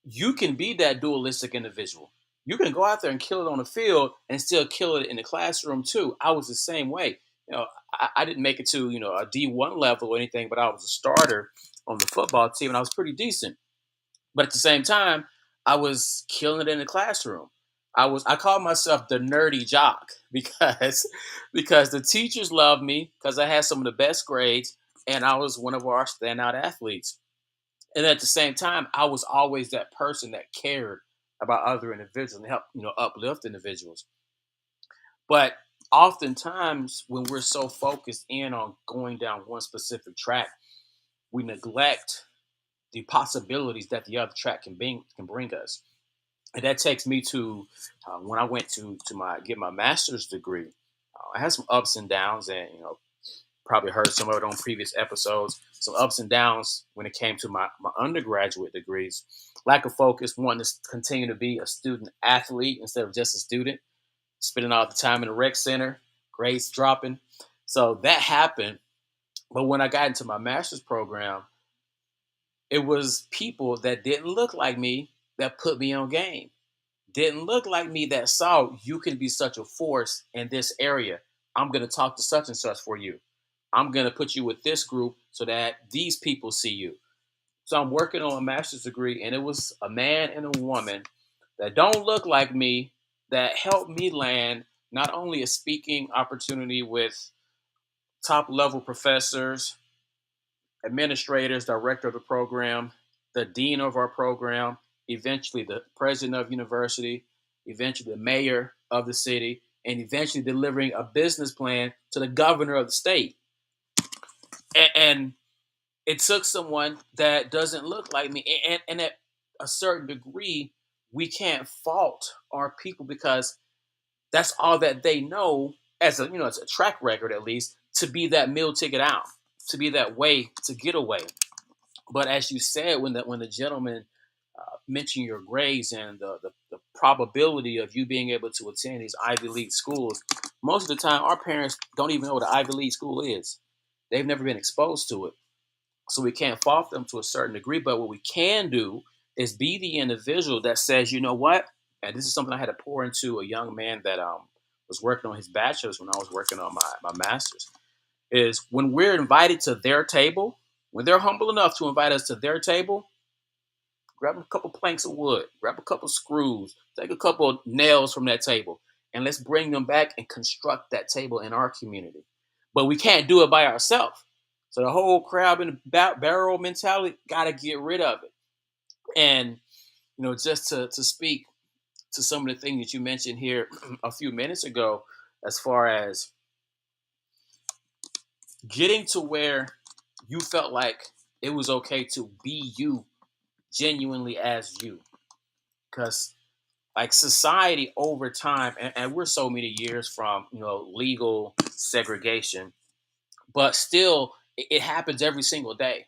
B: you can be that dualistic individual. You can go out there and kill it on the field and still kill it in the classroom too. I was the same way. I didn't make it to, a D1 level or anything, but I was a starter on the football team and I was pretty decent. But at the same time, I was killing it in the classroom. I called myself the nerdy jock because the teachers loved me because I had some of the best grades and I was one of our standout athletes. And at the same time, I was always that person that cared about other individuals and helped, uplift individuals. But oftentimes when we're so focused in on going down one specific track, we neglect the possibilities that the other track can bring us. And that takes me to when I went to my get my master's degree. I had some ups and downs, and probably heard some of it on previous episodes. Some ups and downs when it came to my undergraduate degrees. Lack of focus, wanting to continue to be a student athlete instead of just a student, spending all the time in the rec center, grades dropping. So that happened. But when I got into my master's program, it was people that didn't look like me that put me on game. Didn't look like me that saw you can be such a force in this area. I'm going to talk to such and such for you. I'm going to put you with this group so that these people see you. So I'm working on a master's degree, and it was a man and a woman that don't look like me that helped me land not only a speaking opportunity with top level professors, administrators, director of the program, the dean of our program, eventually the president of university, eventually the mayor of the city, and eventually delivering a business plan to the governor of the state. And it took someone that doesn't look like me. And at a certain degree, we can't fault our people because that's all that they know as a track record, at least, to be that meal ticket out, to be that way to get away. But as you said, when the gentleman mention your grades and the probability of you being able to attend these Ivy League schools, most of the time our parents don't even know what an Ivy League school is. They've never been exposed to it. So we can't fault them to a certain degree. But what we can do is be the individual that says, you know what? And this is something I had to pour into a young man that was working on his bachelor's when I was working on my master's, is when we're invited to their table, when they're humble enough to invite us to their table, grab a couple planks of wood, grab a couple screws, take a couple of nails from that table, and let's bring them back and construct that table in our community. But we can't do it by ourselves. So the whole crab in the barrel mentality, got to get rid of it. And, just to speak to some of the things that you mentioned here a few minutes ago, as far as getting to where you felt like it was okay to be you genuinely as you. Because like society over time, and we're so many years from legal segregation, but still it happens every single day.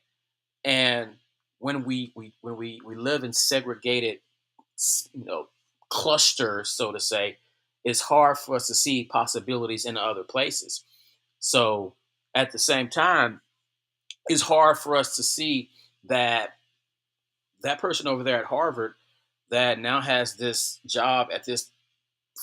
B: And when we live in segregated you know clusters, so to say, it's hard for us to see possibilities in other places. So at the same time, it's hard for us to see that that person over there at Harvard that now has this job at this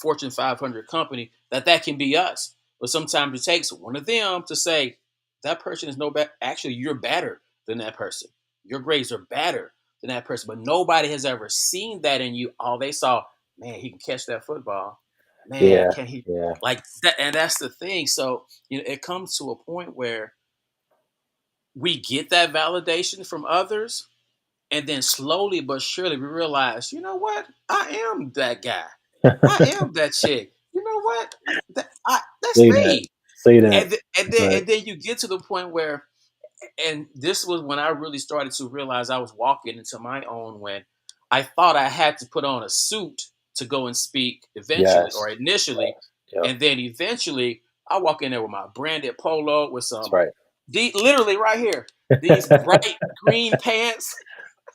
B: Fortune 500 company, that can be us. But sometimes it takes one of them to say that person is no better. Actually, you're better than that person. Your grades are better than that person. But nobody has ever seen that in you. All they saw, man, he can catch that football. Man,
C: Yeah,
B: can he
C: yeah,
B: like that? And that's the thing. So it comes to a point where we get that validation from others, and then slowly but surely we realize, you know what? I am that guy. I am that chick. You know what? That's
C: say that,
B: me.
C: say
B: And
C: that.
B: th- and
C: That's
B: then
C: right.
B: and then you get to the point where, and this was when I really started to realize I was walking into my own, when I thought I had to put on a suit to go and speak eventually or
C: Yes,
B: initially,
C: yep,
B: and then eventually I walk in there with my branded polo with
C: that's
B: some
C: right.
B: literally right here, these bright green pants.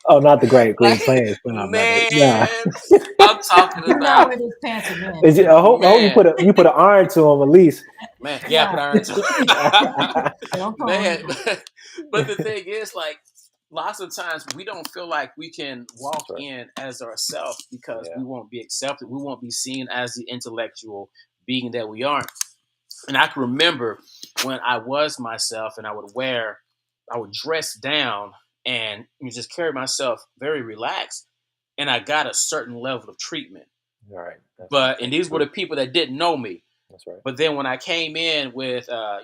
C: Oh, not the great green
B: Like,
C: plants, nah, brother. Nah.
B: man, I'm talking
A: Do not
B: about,
A: wear those pants again,
C: Is it,
A: please.
C: I hope
B: man,
C: you put an iron to them at least.
B: man. Yeah, I put
A: Yeah,
B: iron to
A: don't
B: man.
A: come.
B: But the thing is, like, lots of times we don't feel like we can walk
C: That's right.
B: in as ourselves because
C: Yeah.
B: we won't be accepted. We won't be seen as the intellectual being that we aren't. And I can remember when I was myself and I would dress down and just carry myself very relaxed, and I got a certain level of treatment.
C: All right.
B: And
C: That's
B: these were
C: true.
B: the people that didn't know me.
C: That's right.
B: But then when I came in with a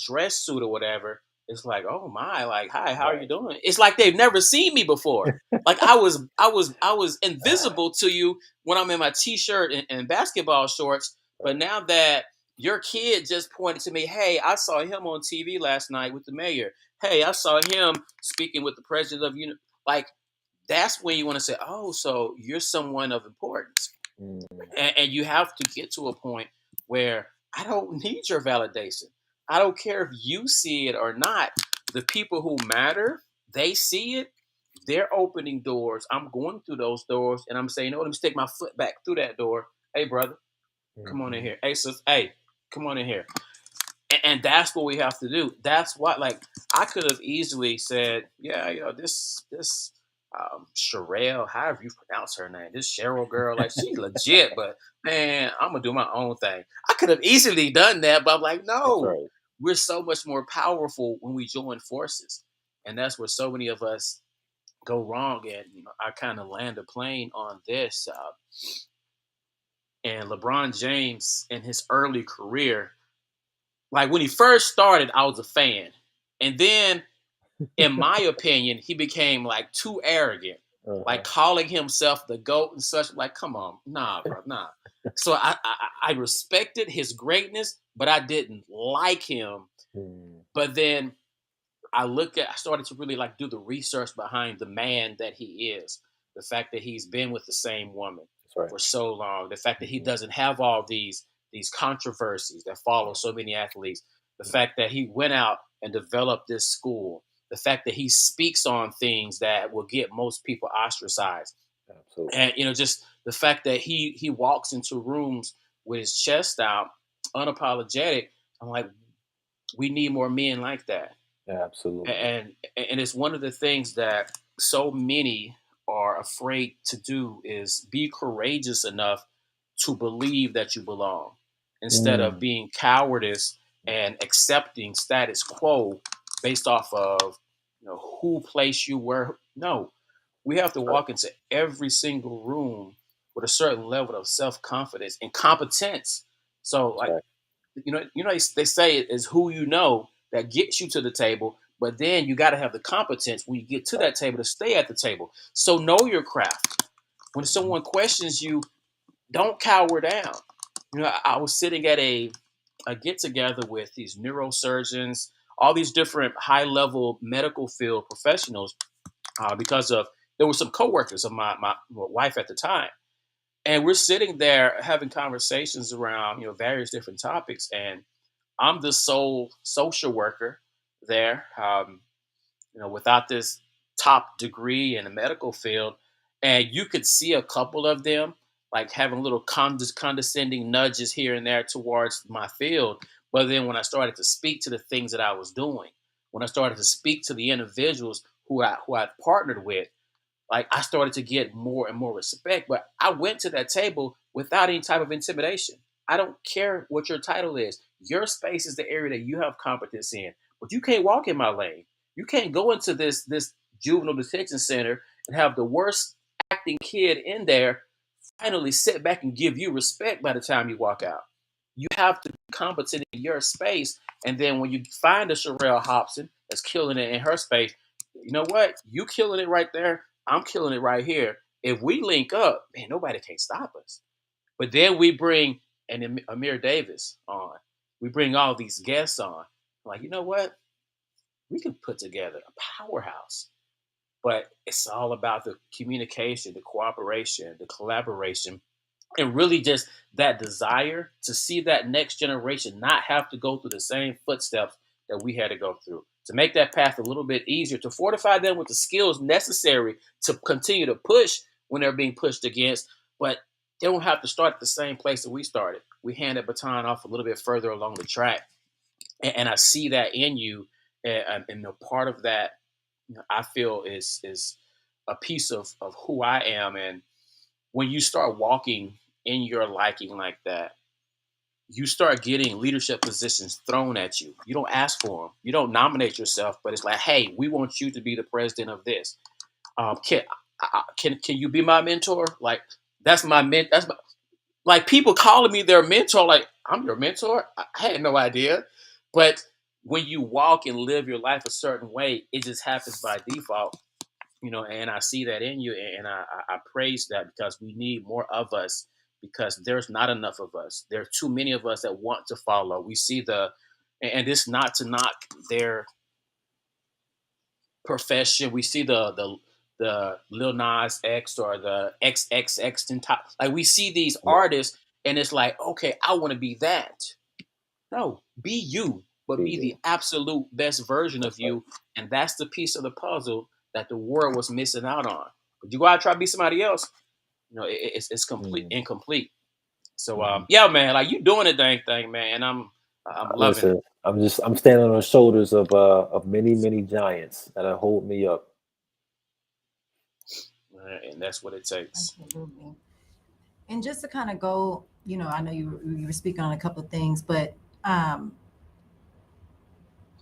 B: dress suit or whatever, it's like, oh my, like, hi, how are you
C: Right.
B: doing? It's like they've never seen me before. Like I was invisible to you when I'm in my t-shirt and basketball shorts. But
C: Right.
B: now that your kid just pointed to me, hey, I saw him on TV last night with the mayor. Hey, I saw him speaking with the president of like, that's when you want to say, oh, so you're someone of importance.
C: Mm,
B: And you have to get to a point where I don't need your validation. I don't care if you see it or not. The people who matter, they see it. They're opening doors. I'm going through those doors, and I'm saying, no, let me stick my foot back through that door. Hey, brother, come on in
C: mhm.
B: here. Hey, sis, hey, come on in here. And that's what we have to do. That's what, like, I could have easily said, yeah, this Sherelle, however you pronounce her name, this Cheryl girl, like, she legit, but man, I'm gonna do my own thing. I could have easily done that, but I'm like,
C: That's
B: no,
C: right.
B: we're so much more powerful when we join forces, and that's where so many of us go wrong. And I kind of land a plane on this. And LeBron James in his early career, like when he first started, I was a fan. And then, in my opinion, he became like too arrogant, like
C: Uh-huh.
B: calling himself the GOAT and such. Like, come on, nah, bro, nah. So I respected his greatness, but I didn't like him.
C: Mm,
B: But then I started to really like do the research behind the man that he is. The fact that he's been with the same woman
C: that's right.
B: for so long, the fact that he
C: Hmm.
B: doesn't have all these controversies that follow
C: Yeah.
B: so many athletes, the
C: Mm,
B: fact that he went out and developed this school, the fact that he speaks on things that will get most people ostracized.
C: Absolutely.
B: And just the fact that he walks into rooms with his chest out, unapologetic. I'm like, we need more men like that.
C: Absolutely.
B: And it's one of the things that so many are afraid to do is be courageous enough to believe that you belong, instead of
C: Mm,
B: being cowardice and accepting status quo based off of who placed you where. No, we have to
C: right.
B: walk into every single room with a certain level of self-confidence and competence. So
C: That's
B: like,
C: right.
B: they say it is who you know that gets you to the table, but then you got to have the competence when you get to
C: Right.
B: that table to stay at the table. So know your craft. When
C: Mhm.
B: someone questions you, don't cower down. I was sitting at a get together with these neurosurgeons, all these different high level medical field professionals, because of there were some coworkers of my wife at the time, and we're sitting there having conversations around various different topics, and I'm the sole social worker there, without this top degree in the medical field. And you could see a couple of them like having little condescending nudges here and there towards my field. But then when I started to speak to the things that I was doing, when I started to speak to the individuals who I partnered with, like I started to get more and more respect. But I went to that table without any type of intimidation. I don't care what your title is. Your space is the area that you have competence in, but you can't walk in my lane. You can't go into this juvenile detention center and have the worst acting kid in there finally sit back and give you respect by the time you walk out. You have to be competent in your space. And then when you find a Sherelle Hobson that's killing it in her space, you know what? You killing it right there. I'm killing it right here. If we link up, man, nobody can stop us. But then we bring an Amir Davis on. We bring all these guests on. Like, you know what? We could put together a powerhouse. But it's all about the communication, the cooperation, the collaboration, and really just that desire to see that next generation not have to go through the same footsteps that we had to go through, to make that path a little bit easier, to fortify them with the skills necessary to continue to push when they're being pushed against. But they don't have to start at the same place that we started. We hand that baton off a little bit further along the track. And I see that in you. And a part of that, I feel is a piece of who I am. And when you start walking in your liking like that, you start getting leadership positions thrown at you. You don't ask for them. You don't nominate yourself, but it's like, hey, we want you to be the president of this. Can you be my mentor? Like that's my ment. That's my, like people calling me their mentor. Like I'm your mentor. I had no idea, but when you walk and live your life a certain way, it just happens by default. And I see that in you, and I praise that because we need more of us, because there's not enough of us. There are too many of us that want to follow. We see and it's not to knock their profession. We see the Lil Nas X or the XXX top. Like we see these
C: Yeah.
B: artists, and it's like, okay, I want to be that. No, be you, but
C: Be
B: be the
C: you.
B: absolute best version
C: That's
B: of
C: right.
B: you. And that's the piece of the puzzle that the world was missing out on. But you go out and try to be somebody else, it's complete
C: Mm,
B: incomplete. So
C: mhm.
B: yeah, man, like you doing the dang thing, man, and I'm loving it.
C: Listen, I'm standing on the shoulders of many, many giants that hold me up.
B: And that's what it takes.
A: Absolutely. And just to kind of go, I know you were speaking on a couple of things, but um,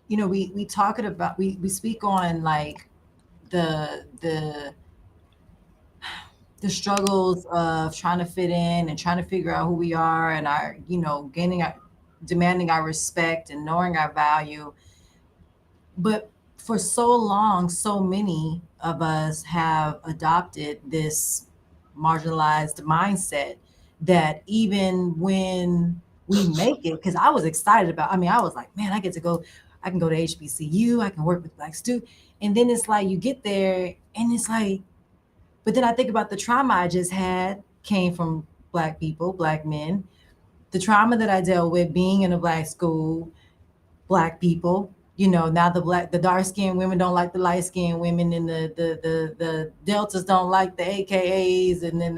A: we talk it about we speak on like the the struggles of trying to fit in and trying to figure out who we are and our gaining our demanding our respect and knowing our value. But for so long, so many of us have adopted this marginalized mindset that even when we make it, because I was excited about, I mean, I was like, man, I can go to HBCU, I can work with Black students. And then it's like you get there and it's like, but then I think about the trauma I just had came from Black people, Black men, the trauma that I dealt with being in a Black school, Black people. Now the dark skinned women don't like the light skinned women, and the deltas don't like the AKAs, and then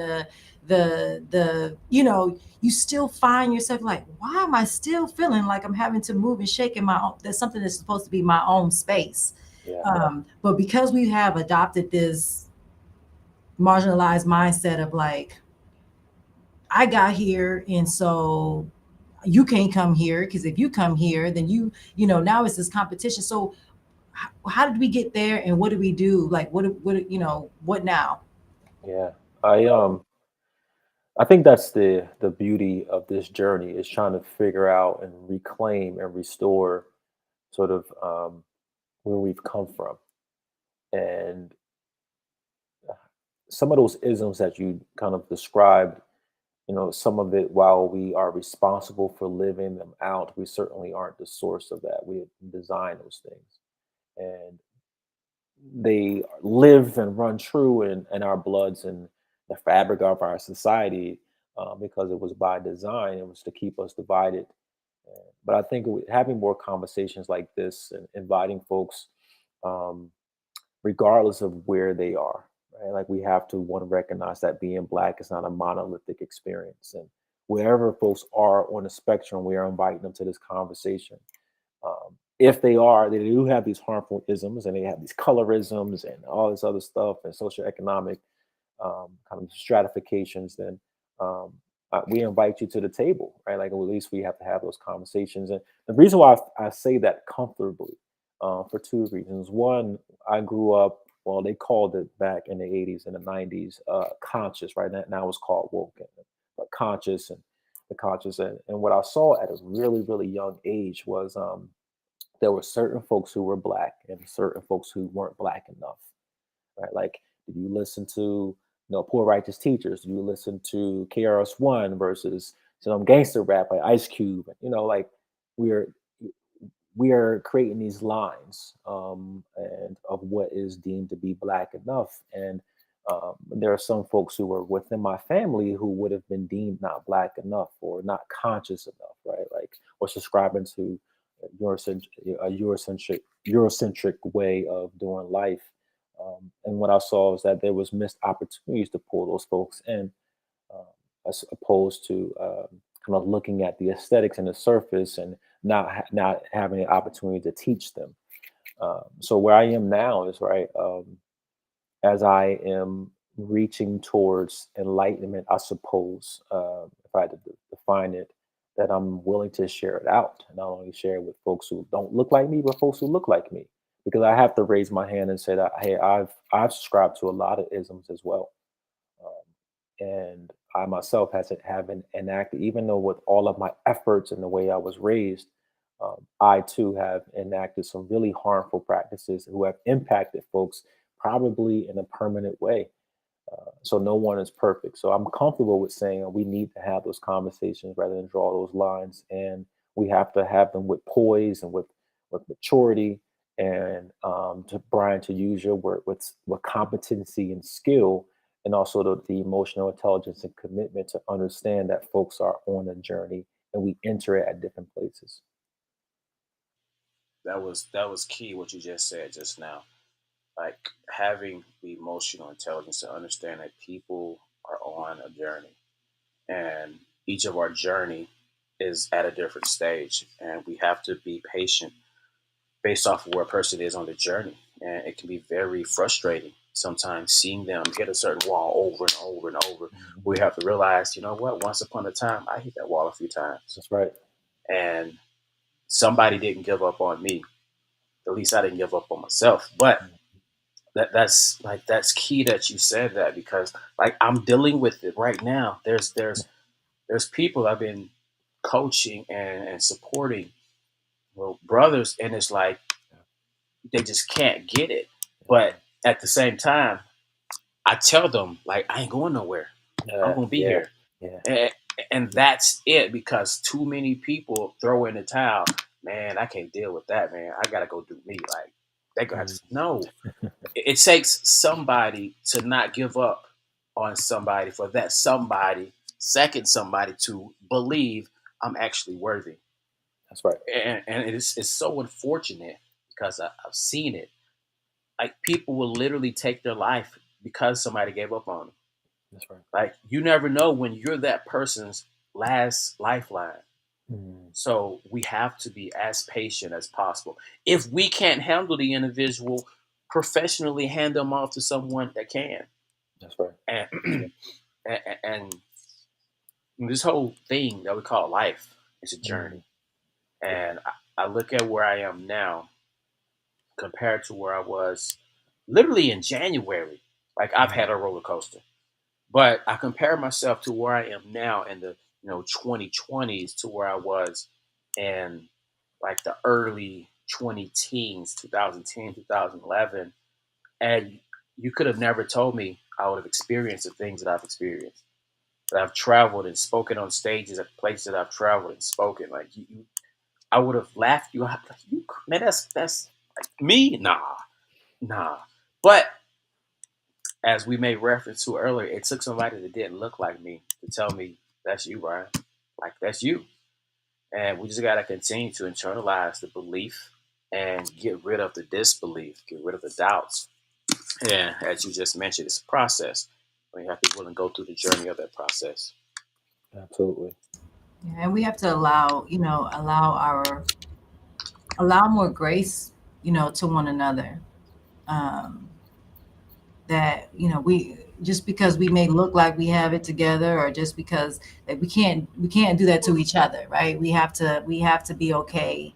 A: you still find yourself like, why am I still feeling like I'm having to move and shake in my own? That's something that's supposed to be my own space.
C: Yeah.
A: But because we have adopted this marginalized mindset of like, I got here, and so you can't come here, because if you come here, then now it's this competition. So how did we get there, and what do we do? Like, what now?
C: Yeah. I think that's the beauty of this journey is trying to figure out and reclaim and restore sort of where we've come from. And some of those isms that you kind of described, some of it, while we are responsible for living them out, we certainly aren't the source of that. We design those things. And they live and run true in our bloods and the fabric of our society, because it was by design. It was to keep us divided. But I think having more conversations like this and inviting folks, um, regardless of where they are, right? Like we have to want to recognize that being Black is not a monolithic experience, and wherever folks are on the spectrum, we are inviting them to this conversation. If they are, they do have these harmful isms, and they have these colorisms and all this other stuff and socioeconomic kind of stratifications, then um, we invite you to the table, right? Like at least we have to have those conversations. And the reason why I say that comfortably, for two reasons. One, I grew up, well, they called it back in the 80s and the 90s, conscious, right? Now it's called woke, but conscious and the conscious. And what I saw at a really, really young age was there were certain folks who were Black and certain folks who weren't Black enough, right? Like, did you listen to Poor Righteous Teachers? Do you listen to KRS-One versus some gangster rap like Ice Cube? Like we're we are creating these lines, and of what is deemed to be Black enough. And there are some folks who were within my family who would have been deemed not Black enough or not conscious enough, right? Like, or subscribing to a Eurocentric way of doing life. And what I saw was that there was missed opportunities to pull those folks in, um, as opposed to kind of looking at the aesthetics and the surface and not having the opportunity to teach them. So where I am now is right, as I am reaching towards enlightenment, I suppose, if I had to define it, that I'm willing to share it out, and not only share it with folks who don't look like me, but folks who look like me, because I have to raise my hand and say that, hey, I've subscribed to a lot of isms as well. And I myself hasn't haven't enacted, even though with all of my efforts and the way I was raised, I too have enacted some really harmful practices who have impacted folks probably in a permanent way. So no one is perfect. So I'm comfortable with saying we need to have those conversations rather than draw those lines, and we have to have them with poise and with maturity, and to Brian, to use your word, with competency and skill, and also the emotional intelligence and commitment to understand that folks are on a journey and we enter it at different places.
B: That was key what you just said just now. Like having the emotional intelligence to understand that people are on a journey, and each of our journey is at a different stage, and we have to be patient based off of where a person is on the journey. And it can be very frustrating sometimes seeing them hit a certain wall over and over and over.
C: Mhm.
B: We have to realize, you know what, once upon a time I hit that wall a few times,
C: That's right.
B: and somebody didn't give up on me. At least I didn't give up on myself. But that's key that you said that, because like I'm dealing with it right now. There's people I've been coaching and supporting, well, brothers, and it's like they just can't get it. But at the same time, I tell them like I ain't going nowhere. I'm
C: Yeah,
B: gonna be
C: yeah,
B: here,
C: yeah.
B: and, and that's it. Because too many people throw in the towel. Man, I can't deal with that. Man, I gotta go do me. Like they got
C: Mm.
B: to no. It takes somebody to not give up on somebody, for that somebody, second somebody, to believe I'm actually worthy.
C: That's right.
B: And it's so unfortunate because I've seen it. Like people will literally take their life because somebody gave up on them.
C: That's right.
B: Like you never know when you're that person's last lifeline.
C: Mm,
B: So we have to be as patient as possible. If we can't handle the individual, professionally hand them off to someone that can.
C: that's right.
B: And
C: That's right.
B: and this whole thing that we call life is a
C: Mm,
B: journey.
C: yeah.
B: And I look at where I am now compared to where I was literally in January. Like I've
C: Mm,
B: had a roller coaster. But I compare myself to where I am now in the 2020s to where I was in like the early 20 teens, 2010, 2011, and you could have never told me I would have experienced the things that I've experienced. That I've traveled and spoken on stages at places that I've traveled and spoken. Like I would have laughed you out. Like, man, that's like me, nah. But as we made reference to earlier, it took somebody that didn't look like me to tell me that's you, Brian. Like that's you. And we just gotta continue to internalize the belief and get rid of the disbelief, get rid of the doubts. And as you just mentioned, it's a process. We have to be willing to go through the journey of that process.
C: absolutely.
A: Yeah, and we have to allow, allow more grace, to one another. Um, that we just because we may look like we have it together, or just because that we can't do that to each other, right? We have to be okay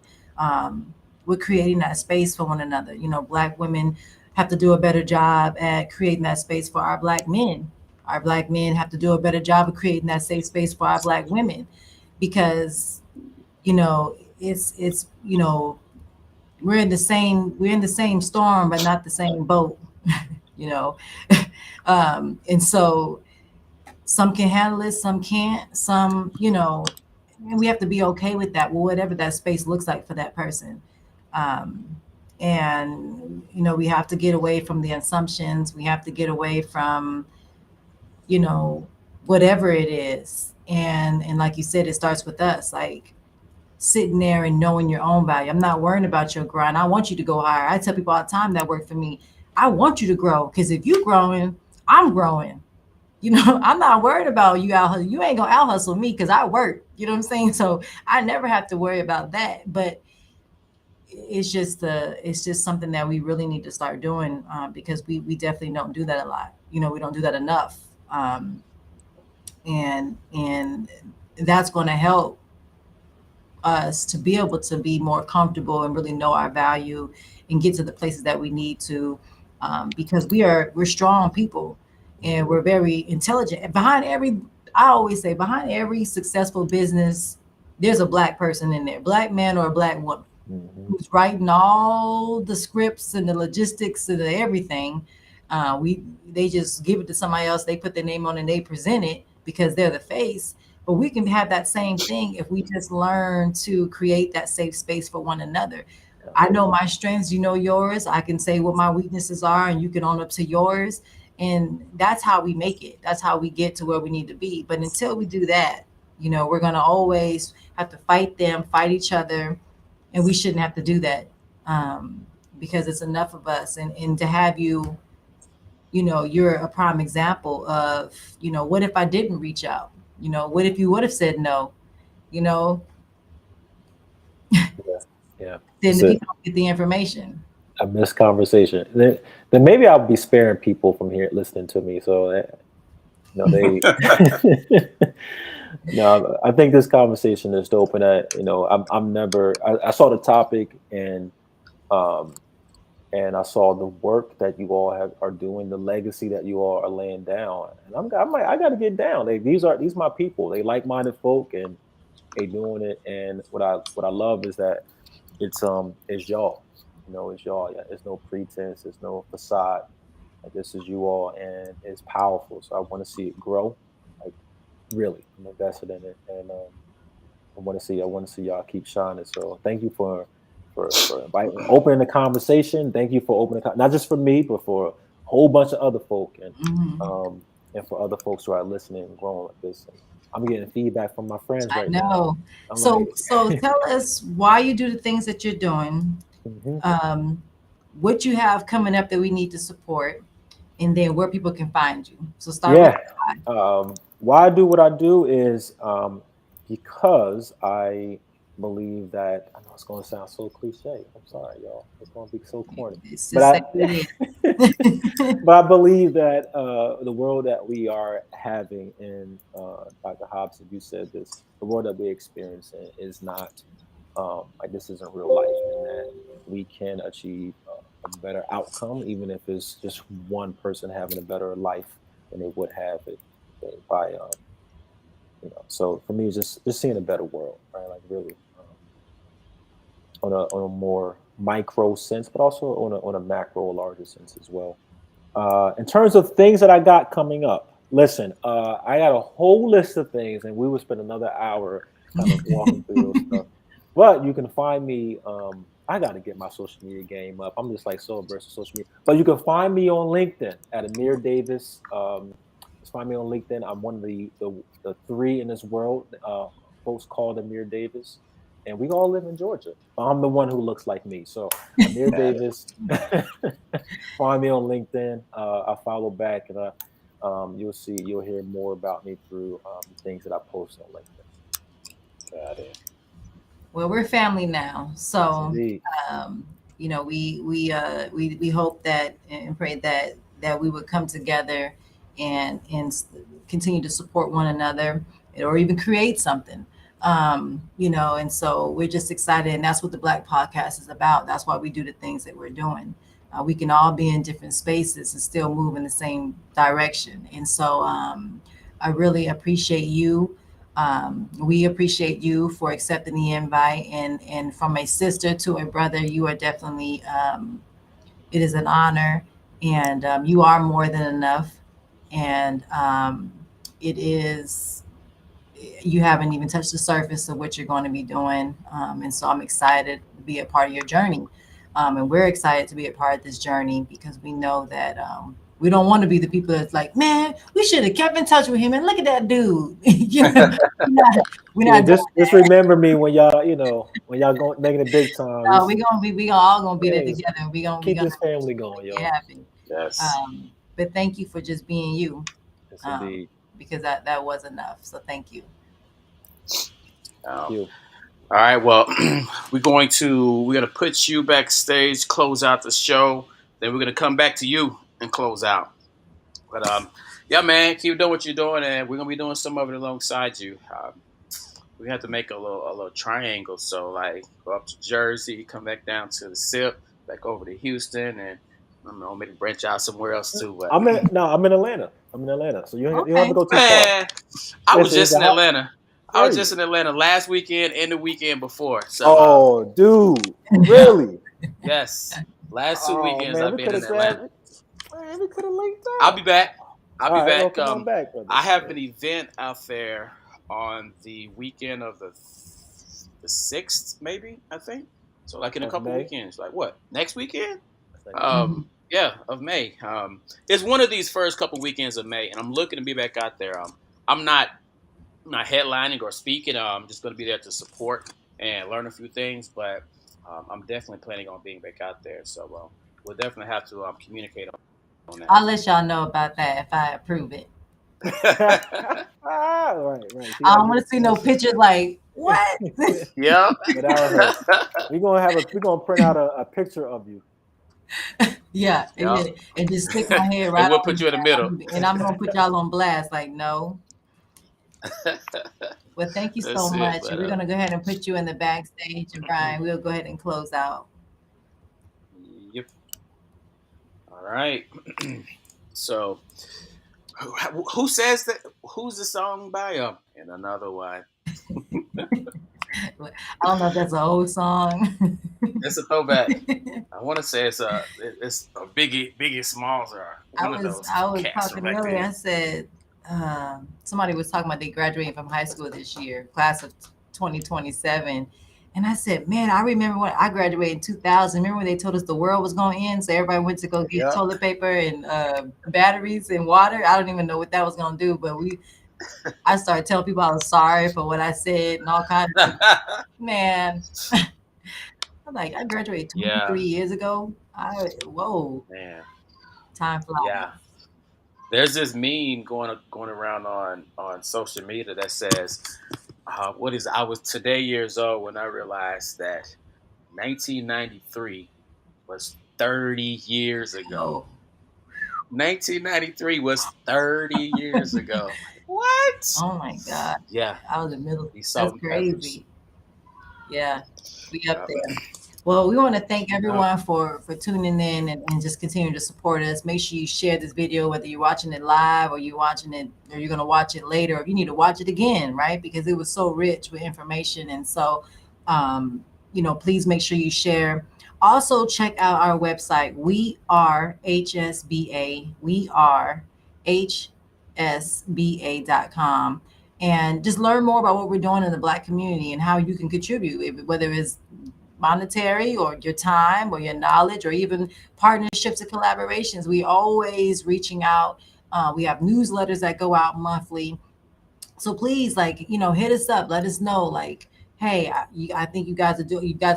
A: with creating that space for one another. Black women have to do a better job at creating that space for our black men. Our black men have to do a better job of creating that safe space for our black women, because it's we're in the same storm, but not the same boat. you know and so some can handle it, some can't, and we have to be okay with that, well, whatever that space looks like for that person. um and we have to get away from the assumptions, we have to get away from you know whatever it is. And like you said, it starts with us, like sitting there and knowing your own value. I'm not worrying about your grind. I want you to go higher. I tell people all the time that work for me, I want you to grow, because if you growing, I'm growing. I'm not worried about you out. You ain't gonna out hustle me because I work. You know what I'm saying? So I never have to worry about that. But it's just something that we really need to start doing, because we definitely don't do that a lot. We don't do that enough. And that's going to help us to be able to be more comfortable and really know our value and get to the places that we need to, because we're strong people, and we're very intelligent. And I always say, behind every successful business, there's a black person in there, black man or a black woman,
C: Hmm.
A: who's writing all the scripts and the logistics and the everything. We They just give it to somebody else. They put their name on and they present it because they're the face. But we can have that same thing if we just learn to create that safe space for one another. I know my strengths, you know yours. I can say what my weaknesses are, and you can own up to yours. And that's how we make it. That's how we get to where we need to be. But until we do that, we're going to always have to fight each other, and we shouldn't have to do that, um, because it's enough of us. And to have you're a prime example of, what if I didn't reach out? What if you would have said no? You know,
C: Yeah. Yeah.
A: then
C: That's
A: the
C: it.
A: people don't get the information.
C: A missed conversation. Then maybe I'll be sparing people from here listening to me. So, they. No, I think this conversation is dope, and I'm never. I saw the topic, um, and I saw the work that you all are doing, the legacy that you all are laying down, and I got to get down. These my people. They like-minded folk, and they doing it. And what I love is that it's y'all. It's y'all. Yeah, it's no pretense. It's no facade. Like, this is you all, and it's powerful. So I want to see it grow. Like, really, I'm invested in it, and I want to see y'all keep shining. So thank you for inviting, opening the conversation. Thank you for opening, not just for me, but for a whole bunch of other folk,
A: Hmm.
C: um, and for other folks who are listening and growing like this. And I'm getting feedback from my friends
A: I
C: right now.
A: know.
C: I'm
A: So
C: like,
A: so tell us why you do the things that you're doing,
C: Hmm.
A: um, what you have coming up that we need to support, and then where people can find you. So start with
C: Yeah. Why I do what I do is because I believe that I know it's going to sound so cliche. I'm sorry, y'all. It's going to be so corny,
A: it's
C: but
A: just say what it is.
C: but I believe that the world that we are having, and Dr. Hobson, you said this, the world that we're experiencing is not like this isn't real life, and that we can achieve a better outcome, even if it's just one person having a better life than they would have it by So for me, it's just seeing a better world, right? Like really on a more micro sense, but also on a macro, larger sense as well. In terms of things that I got coming up, listen, I got a whole list of things, and we would spend another hour kind of walking through those stuff. But you can find me. I got to get my social media game up. I'm just like so abreast of social media. But you can find me on LinkedIn at Emir Davis. Just find me on LinkedIn. I'm one of the three in this world. Folks called Emir Davis, and we all live in Georgia. I'm the one who looks like me. So Emir
B: Got it.
C: Davis. Find me on LinkedIn. I follow back, and you'll hear more about me through things that I post on LinkedIn.
B: Got it.
A: Well, we're family now,
C: Yes,
A: so
C: indeed.
A: um, we hope that and pray that we would come together and continue to support one another, or even create something. And so we're just excited, and that's what the Black Podcast is about. That's why we do the things that we're doing. We can all be in different spaces and still move in the same direction. And so I really appreciate you. We appreciate you for accepting the invite, and from a sister to a brother, you are definitely. It is an honor, and you are more than enough, and it is. You haven't even touched the surface of what you're going to be doing, and so I'm excited to be a part of your journey, and we're excited to be a part of this journey because we know that. We don't want to be the people that's like, man, we should have kept in touch with him. And look at that dude. We're
C: Yeah,
A: not doing
C: just remember me when y'all, when y'all going making it big time.
A: no,
C: Just
A: we gonna all gonna be there
C: hey,
A: together. We
C: keep
A: gonna
C: this family going,
A: make it
C: y'all.
A: happen.
B: Yes.
A: But thank you for just being you,
C: Yes,
A: um,
C: indeed.
A: because that was enough. So thank you.
C: Thank
B: All
C: you.
B: right. Well, we're gonna put you backstage, close out the show. Then we're gonna come back to you and close out. But yeah, man, keep doing what you're doing, and we're gonna be doing some of it alongside you. We have to make a little triangle. So like go up to Jersey, come back down to the SIP, back over to Houston, and I don't know, maybe branch out somewhere else too. But
C: I'm in Atlanta. I'm in Atlanta, so you don't have to
A: Okay.
C: go too far.
B: man, I was
C: Listen, it's
B: just
C: a
B: in
C: hot.
B: Atlanta. I
C: Are
B: was just
C: you?
B: in Atlanta last weekend and the weekend before. So
C: Oh, dude,
B: yeah,
C: really?
B: yes, last two
C: Oh
B: weekends
C: man,
B: I've
C: we
B: been
C: could
B: in
C: have grabbed.
B: Atlanta.
C: Man, we could have linked
B: I'll
C: up.
B: be back. I'll
C: All
B: be
C: right, well,
B: back.
C: come on back, brother.
B: I have an event out there on the weekend of the 6th, maybe I think. So like in a
C: Of
B: couple
C: May.
B: weekends. Like what? Next weekend?
C: That's next weekend.
B: Yeah, of May. It's one of these first couple weekends of May, and I'm looking to be back out there. I'm not headlining or speaking. I'm just going to be there to support and learn a few things, but I'm definitely planning on being back out there. So we'll definitely have to communicate on
A: I'll let y'all know about that if I approve it.
B: that.
C: Right. So you
A: I
C: gotta
A: don't
C: give
A: want
C: us
A: to see no pictures like what?
C: permission.
B: Yeah.
C: But that would hurt. We're gonna print out a picture of you.
A: Yeah,
B: Yeah.
A: and just stick my head
B: And
A: right
B: we'll
A: on
B: put you in the
A: there,
B: middle.
A: and I'm gonna put y'all on blast. Like no. Well, thank you so
B: That's it.
A: much.
B: But
A: We're gonna go ahead and put you in the backstage, and Brian, we'll go ahead and close out.
B: yep. All right. So who says that? Who's the song by? And another one.
A: I don't know if that's an old song.
B: It's a throwback. I want to say it's a Biggie Smalls or
A: I
B: one of
A: was
B: those
A: I was
B: cats from
A: talking
B: back
A: earlier.
B: then.
A: I said somebody was talking about they graduating from high school this year, class of 2027. And I said, man, I remember when I graduated in 2000. Remember when they told us the world was going to end? So everybody went to go get
B: Yep.
A: toilet paper and batteries and water. I don't even know what that was going to do, but I started telling people I was sorry for what I said and all kinds of, man, I'm like, I graduated
B: Yeah,
A: 23 years ago. Whoa,
B: man.
A: time
B: Yeah.
A: flies.
B: There's this meme going around on social media that says, "What is I was today years old when I realized that 1993 was 30 years ago.
A: Oh,
B: 1993 was 30 years ago. Like, what?
A: oh my God.
B: Yeah,
A: I was in the middle.
B: these
A: That's
B: salt and peppers.
A: crazy. Yeah, we up
B: Yep.
A: there. Well, we want to thank
B: Yep.
A: everyone for tuning in and just continuing to support us. Make sure you share this video, whether you're watching it live or you're watching it or you're going to watch it later, or if you need to watch it again, right? Because it was so rich with information. And so, please make sure you share. Also, check out our website. We are HSBA. We are HSBA.com, and just learn more about what we're doing in the Black community and how you can contribute, whether it's monetary or your time or your knowledge or even partnerships and collaborations. We always reaching out. We have newsletters that go out monthly, so please, like, hit us up, let us know, like, hey, I think you guys are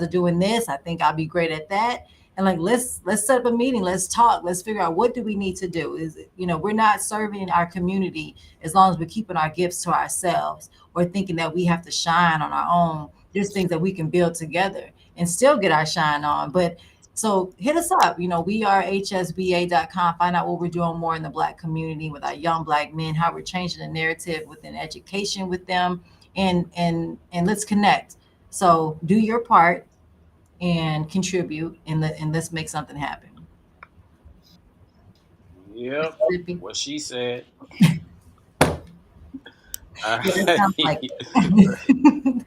A: doing this, I think I'll be great at that. And like, let's set up a meeting, let's talk, let's figure out what do we need to do. Is it, we're not serving our community as long as we're keeping our gifts to ourselves or thinking that we have to shine on our own. There's things that we can build together and still get our shine on. But so hit us up. We are hsba.com. Find out what we're doing more in the Black community with our young Black men, how we're changing the narrative within education with them, and let's connect. So do your part and contribute, and let's make something happen.
B: Yep.
A: Mississippi.
B: What she said.
A: Yeah, it sounds like it.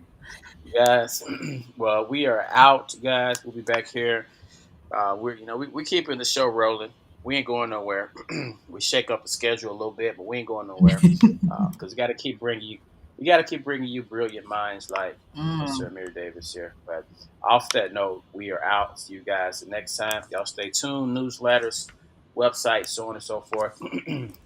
B: Guys, well, we are out, guys. We'll be back here. We're keeping the show rolling. We ain't going nowhere. We shake up the schedule a little bit, but we ain't going nowhere because we got to keep bringing you brilliant minds like Mr.
A: Mm.
B: Amir Davis here. But off that note, we are out. See you guys the next time. Y'all stay tuned. Newsletters, websites, so on and so forth. And